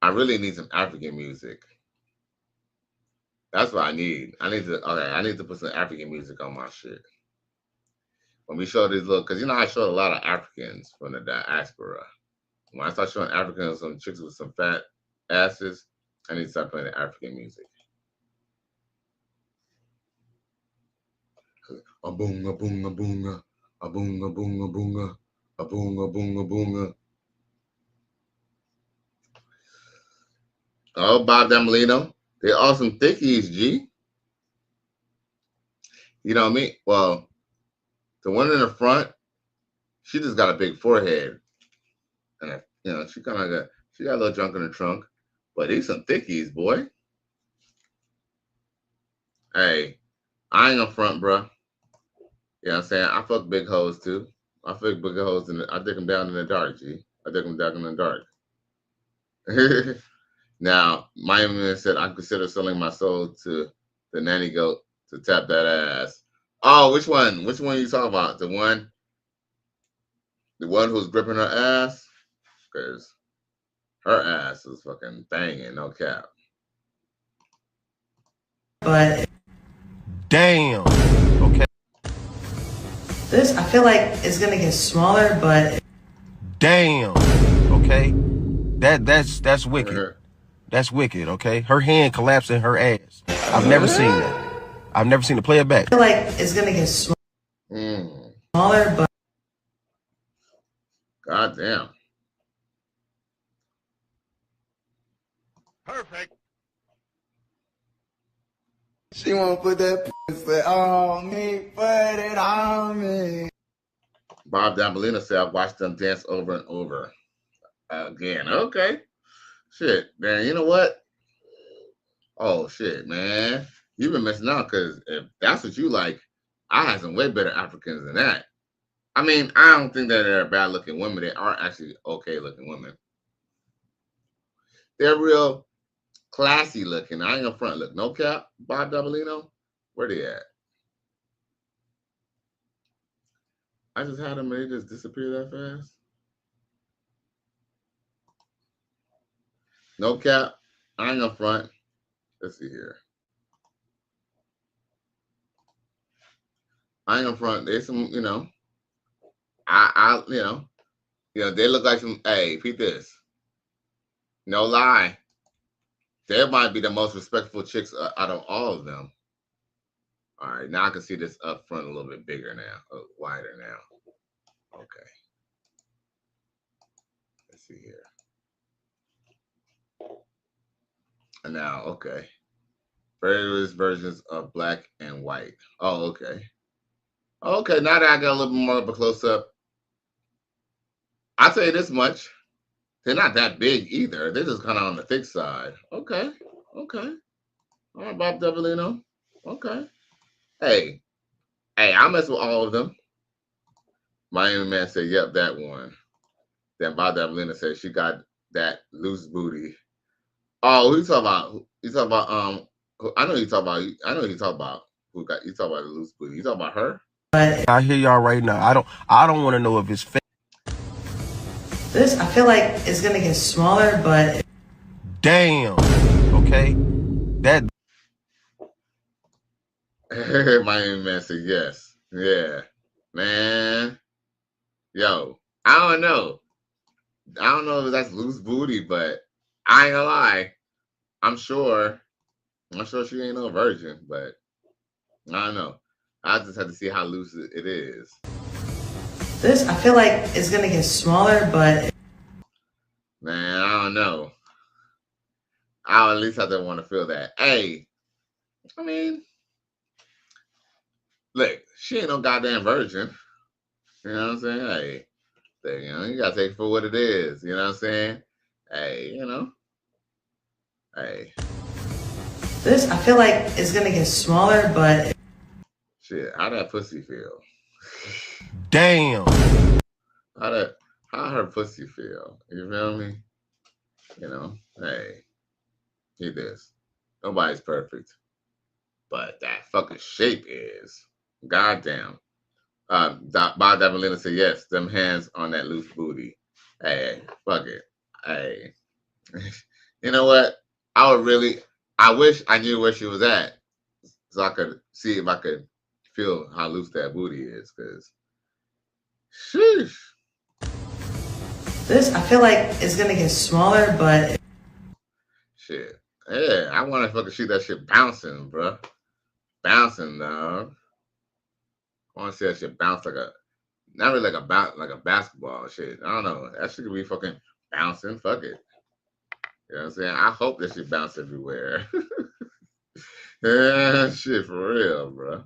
I really need some African music. That's what I need. I need to put some African music on my shit. When we show these little, because you know I showed a lot of Africans from the diaspora. When I start showing Africans, some chicks with some fat asses, I need to start playing the African music. A boonga boonga boonga, a boonga boonga boonga, a boonga boonga boonga. Oh, Bob Demolino, they're awesome thickies, G. You know what I mean? Well, the one in the front, she just got a big forehead, and you know she got a little junk in the trunk, but these some thickies, boy. Hey, I ain't gonna front, bro. You know what I'm saying? I fuck big hoes too. I fuck big hoes I dig them down in the dark, G. I dig them down in the dark. Now, Miami said I consider selling my soul to the nanny goat to tap that ass. Oh, which one? Which one you talking about? The one? The one who's gripping her ass, because her ass is fucking banging, no cap. But damn. Okay. This, I feel like, is gonna get smaller, but damn. Okay. That's wicked. That's wicked, okay? Her hand collapsed in her ass. I've never seen that. I've never seen it. Play it back. I feel like it's gonna get smaller, but God damn. Perfect. She wanna put that pussy on me, put it on me. Bob Dambolino said, I've watched them dance over and over again. Okay. Shit, man, you know what? Oh, shit, man. You've been missing out because if that's what you like, I had some way better Africans than that. I mean, I don't think that they're bad-looking women. They are actually okay-looking women. They're real classy-looking. I ain't gonna front look. No cap, Bob Dambolino? Where they at? I just had them and they just disappear that fast. No cap. I ain't gonna front. Let's see here. I ain't gonna front. There's some, you know. They look like some. Hey, peep this. No lie. They might be the most respectful chicks out of all of them. All right, now I can see this up front a little bit bigger now, wider now. Okay. Let's see here. And now, okay. Various versions of black and white. Oh, okay. Okay, now that I got a little bit more of a close-up, I'll tell you this much. They're not that big either. They're just kind of on the thick side. Okay. Okay. All right, Bob Dambolino. Okay. Hey, I mess with all of them. Miami Man said, yep, that one. Then Bob Dambolino said she got that loose booty. Oh, who you talking about? You talking about I know you talking about who got you talking about the loose booty. You talking about her? I hear y'all right now. I don't want to know if it's fake. this, I feel like, is gonna get smaller, but damn. Okay. That Miami Man said yes. Yeah. Man. Yo, I don't know. I don't know if that's loose booty, but I ain't gonna lie. I'm sure she ain't no virgin, but I don't know. I just have to see how loose it is. this, I feel like, is gonna get smaller, but Man, I don't know. I'll at least have to want to feel that. Hey, I mean, look, she ain't no goddamn virgin. You know what I'm saying? Hey, you gotta take it for what it is. You know what I'm saying? Hey, Hey. this, I feel like, is gonna get smaller, but Shit, how that pussy feel? damn. How her pussy feel? You feel me? Hey, he this. Nobody's perfect. But that fucking shape is. Goddamn. Bob Dambolino said yes, them hands on that loose booty. Hey, fuck it. Hey. You know what? I wish I knew where she was at. So I could see if I could feel how loose that booty is, because sheesh. this, I feel like, is gonna get smaller, but Shit. Yeah, I want to fucking see that shit bouncing, bro. Bouncing, dog. I want to see that shit bounce not really like a basketball shit. I don't know. That shit could be fucking bouncing. Fuck it. You know what I'm saying? I hope that shit bounce everywhere. Yeah, shit, for real, bro.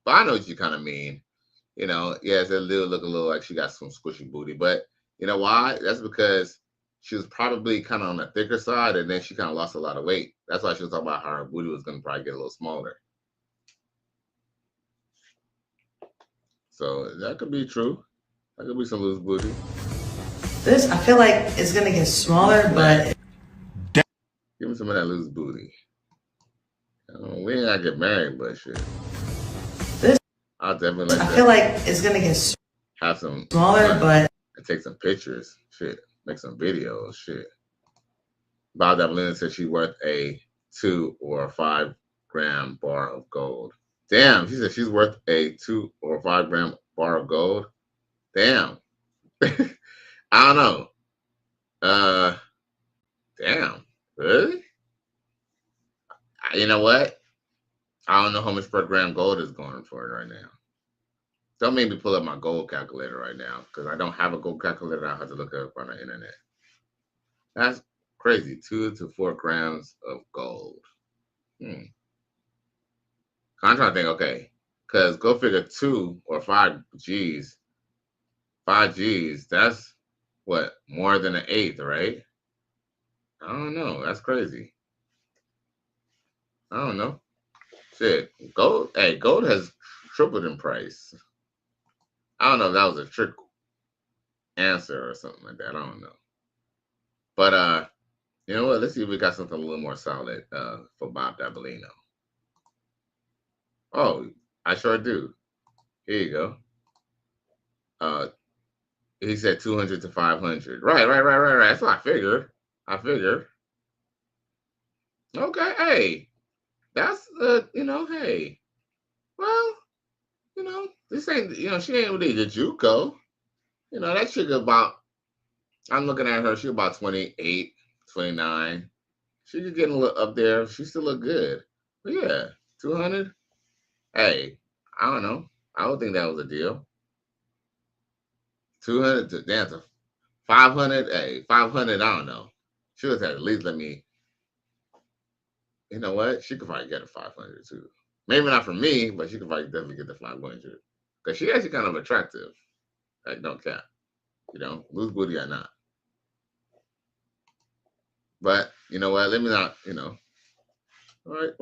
But I know what you kind of mean. Yeah, it look a little like she got some squishy booty. But you know why? That's because she was probably kind of on the thicker side, and then she kind of lost a lot of weight. That's why she was talking about how her booty was going to probably get a little smaller. So that could be true. That could be some loose booty. this, I feel like, is gonna get smaller, but Give me some of that loose booty. We ain't gotta get married, but shit. this, I'll definitely I feel like, it's gonna get have some smaller, fun. but and take some pictures. Shit. Make some videos. Shit. Bob Davalina said she's worth a 2 or 5 gram bar of gold. Damn, she said she's worth a 2 or 5 gram bar of gold. Damn. I don't know. Damn. Really? You know what? I don't know how much per gram gold is going for right now. Don't make me pull up my gold calculator right now because I don't have a gold calculator. I have to look it up on the internet. That's crazy. 2 to 4 grams of gold. I'm trying to think, okay, because go figure 2 or 5 G's. 5 G's, that's what, more than an eighth, right? I don't know. That's crazy. I don't know. Shit. Gold, hey, gold has tripled in price. I don't know if that was a trick answer or something like that. I don't know. But you know what? Let's see if we got something a little more solid for Bob Dabalino. Oh, I sure do. Here you go. He said 200 to 500. Right. That's what I figured. Okay, hey. That's hey. Well, this ain't she ain't really the JUCO. That chick about I'm looking at her, she about 28, 29. She could get a little up there. She still look good. But yeah, 200. Hey, I don't know. I don't think that was a deal. 200 to 500. Hey, 500. I don't know. She would have at least let me. You know what? She could probably get a 500 too. Maybe not for me, but she could probably definitely get the 500 because she actually kind of attractive. Like no cap. Loose booty or not. But you know what? Let me not. Right.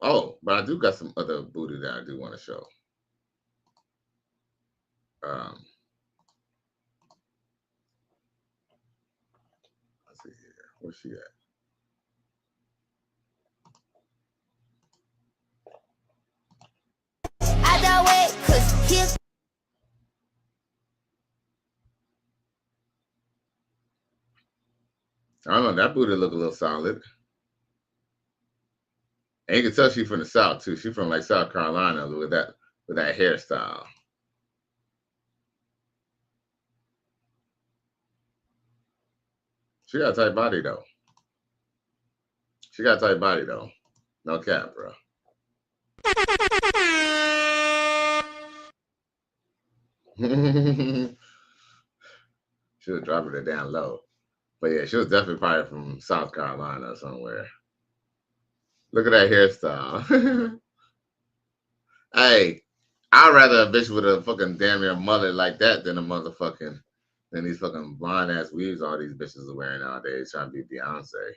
Oh, but I do got some other booty that I do want to show. Let's see here. Where's she at? I don't wait, cause here's I don't know. That booty look a little solid. And you can tell she's from the South too. She's from like South Carolina with that hairstyle. She got a tight body though. No cap, bro. She was dropping it down low. But yeah, she was definitely probably from South Carolina or somewhere. Look at that hairstyle. Hey, I'd rather a bitch with a fucking damn near mullet like that than these fucking blonde ass weaves all these bitches are wearing nowadays trying to be Beyonce.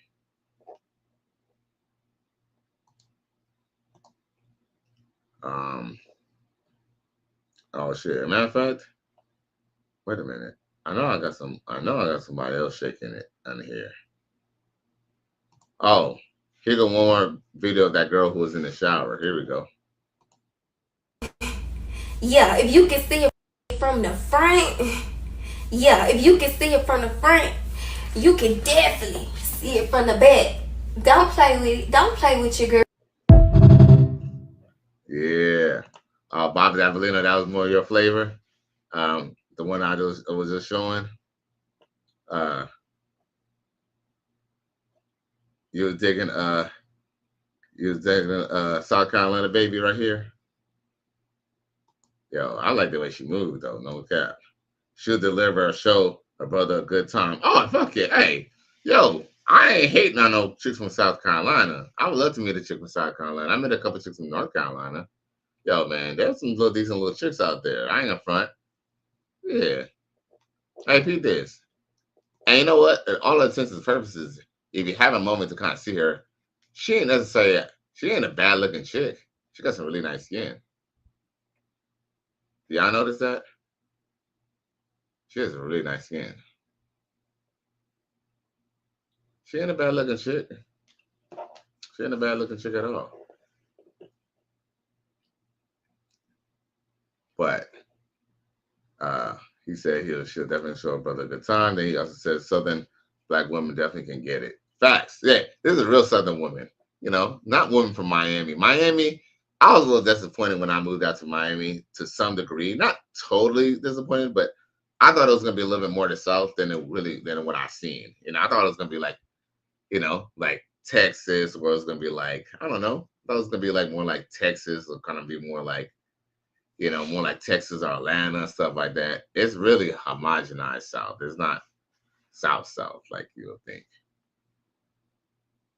Oh shit. Matter of fact, wait a minute. I know I got somebody else shaking it on here. Oh, here's one more video of that girl who was in the shower. Here we go. yeah, if you can see it from the front, you can definitely see it from the back. Don't play with your girl. Yeah. Bob Davalino, that was more your flavor. The one I was just showing. You was digging South Carolina baby right here. Yo, I like the way she moved though, no cap. She'll deliver a show her brother a good time. Oh, fuck it. Hey, yo, I ain't hating on no chicks from South Carolina. I would love to meet a chick from South Carolina. I met a couple chicks from North Carolina. Yo, man, there's some little decent little chicks out there. I ain't gonna front. Yeah. Hey, Pete this. And you know what? All intents and purposes, if you have a moment to kind of see her, she ain't a bad looking chick. She got some really nice skin. Do y'all notice that? She has a really nice skin. She ain't a bad looking chick. She ain't a bad looking chick at all. But He said she'll definitely show a brother a good time. Then he also said Southern black women definitely can get it. Facts. Yeah, this is a real Southern woman. You know, not woman from Miami. Miami, I was a little disappointed when I moved out to Miami to some degree. Not totally disappointed, but I thought it was gonna be a little bit more the South than what I seen. You know, I thought it was gonna be like, you know, like Texas, where it was gonna be like, I don't know. I thought it was gonna be like more like Texas, or kind of be more like, you know, more like Texas or Atlanta, stuff like that. It's really homogenized South. It's not South like you would think.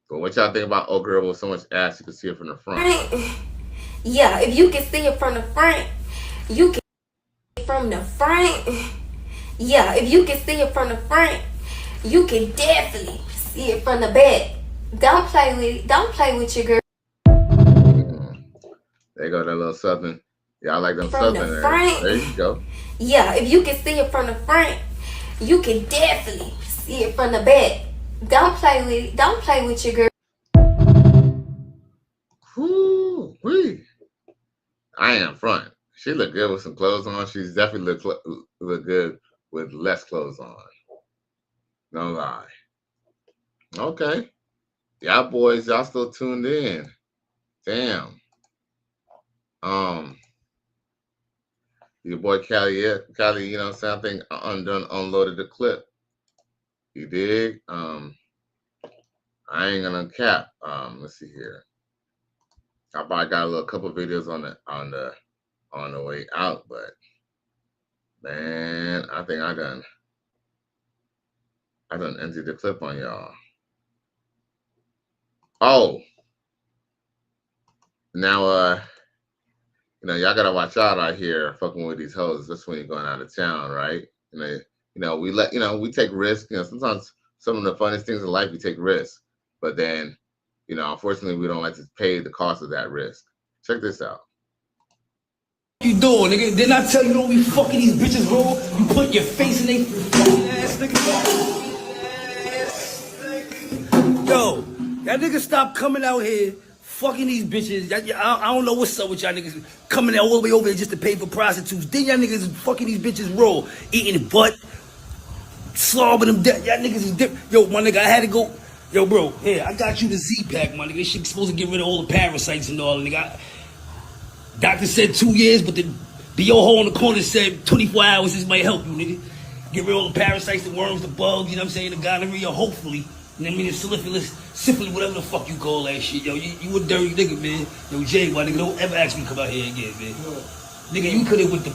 But what y'all think about old girl with so much ass you can see it from the front? Yeah, if you can see it from the front, you can see it from the front. Yeah, if you can see it from the front, you can definitely see it from the back. Don't play with it. Don't play with your girl. There go that little Southern. Yeah, I like them From Southern. the front. There you go. Yeah, if you can see it from the front, you can definitely see it from the back. Don't play with it. Don't play with your girl. Woo-wee. I am front. She look good with some clothes on. She's definitely look good with less clothes on. No lie. Okay. Y'all boys, y'all still tuned in. Damn. Your boy Cali, you know what I'm saying? I think I unloaded the clip. You dig? I ain't gonna cap. Let's see here. I probably got a couple videos on the way out, but man, I think I done emptied the clip on y'all. Oh, now you know, y'all gotta watch out here fucking with these hoes. That's when you're going out of town, right? You know, we take risks. You know, sometimes some of the funniest things in life we take risks, but then, you know, unfortunately, we don't like to pay the cost of that risk. Check this out. What you doing, nigga? Didn't I tell you don't be fucking these bitches, bro? You put your face in they fucking ass, nigga. Yo, y'all niggas stop coming out here fucking these bitches. I don't know what's up with y'all niggas coming all the way over here just to pay for prostitutes. Then y'all niggas is fucking these bitches raw, eating butt, slobbing them dead. Y'all niggas is different. Yo, my nigga, I had to go. Yo, bro, here, I got you the Z-Pack, my nigga. This shit's supposed to get rid of all the parasites and all, nigga. Doctor said 2 years, but the yo hole in the corner said 24 hours. This might help you, nigga. Get rid of all the parasites, the worms, the bugs, you know what I'm saying? The gonorrhea, hopefully. You know what I mean? The syphilis, whatever the fuck you call that shit. Yo, you a dirty nigga, man. Yo, Jay, my nigga, don't ever ask me to come out here again, man. Nigga, you could have with the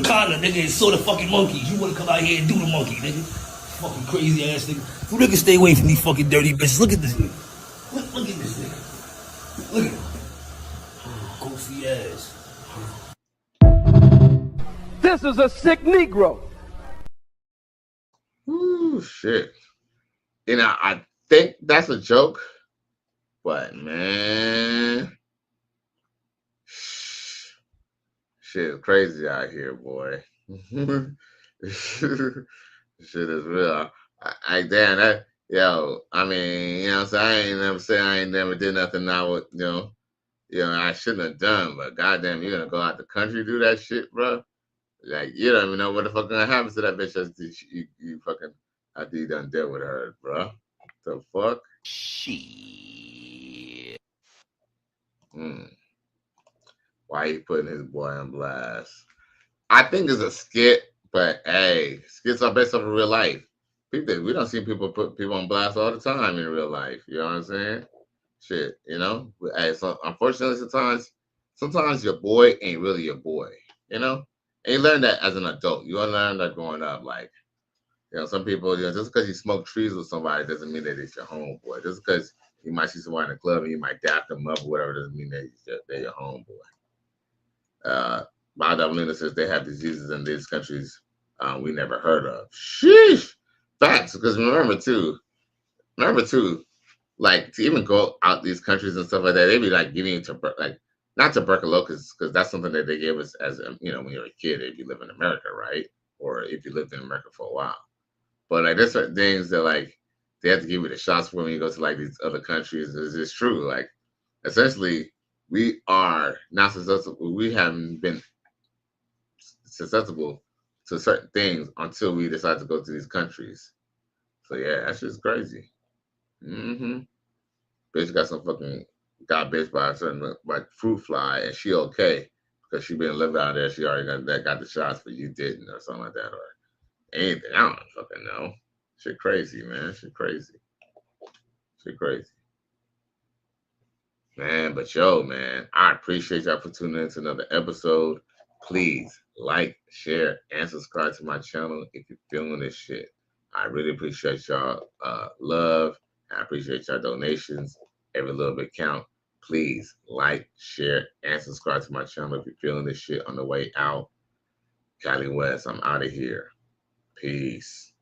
condom, nigga, and saw the fucking monkeys. You wanna come out here and do the monkey, nigga. Fucking crazy ass nigga. You niggas stay away from these fucking dirty bitches. Look at this nigga. Look at this nigga. Look at him. Goofy ass. This is a sick Negro. Ooh, shit. You know, I think that's a joke, but man, shit is crazy out here, boy. Shit is real. Damn that. Yo, I mean, you know what I'm saying? I ain't never did nothing I would, you know, I shouldn't have done, but goddamn, you're gonna go out the country do that shit, bro? Like, you don't even know what the fuck gonna happen to that bitch after you fucking after you done dealt with her, bro. The fuck? Shit. Why he putting his boy on blast? I think it's a skit, but hey, skits are based off of real life. We don't see people put people on blast all the time in real life. You know what I'm saying? Shit, you know. Hey, so unfortunately, sometimes your boy ain't really your boy. You know, and you learn that as an adult. You learn that growing up. Like, you know, some people, you know, just because you smoke trees with somebody doesn't mean that it's your homeboy. Just because you might see somebody in the club and you might dap them up or whatever doesn't mean that they're your homeboy. Bada says they have diseases in these countries we never heard of. Sheesh. Facts. Because remember too, like to even go out these countries and stuff like that, they be like giving you not tuberculosis, because that's something that they gave us as you know, when you're a kid if you live in America, right? Or if you lived in America for a while. But like there's certain things that like they have to give you the shots for when you go to like these other countries. It's true. Like essentially we are not susceptible. We haven't been susceptible to certain things until we decide to go to these countries. So yeah, that's just crazy. Mm-hmm. Bitch got some fucking got bitched by a certain like fruit fly, and she okay because she been living out there. She already got the shots, but you didn't, or something like that, or anything. I don't fucking know. Shit crazy, man. Shit crazy. Shit crazy. Man, but yo, man, I appreciate y'all for tuning in to another episode. Please like, share, and subscribe to my channel if you're feeling this shit. I really appreciate y'all love. I appreciate y'all donations. Every little bit count. Please like, share, and subscribe to my channel if you're feeling this shit on the way out. Cali West, I'm out of here. Peace.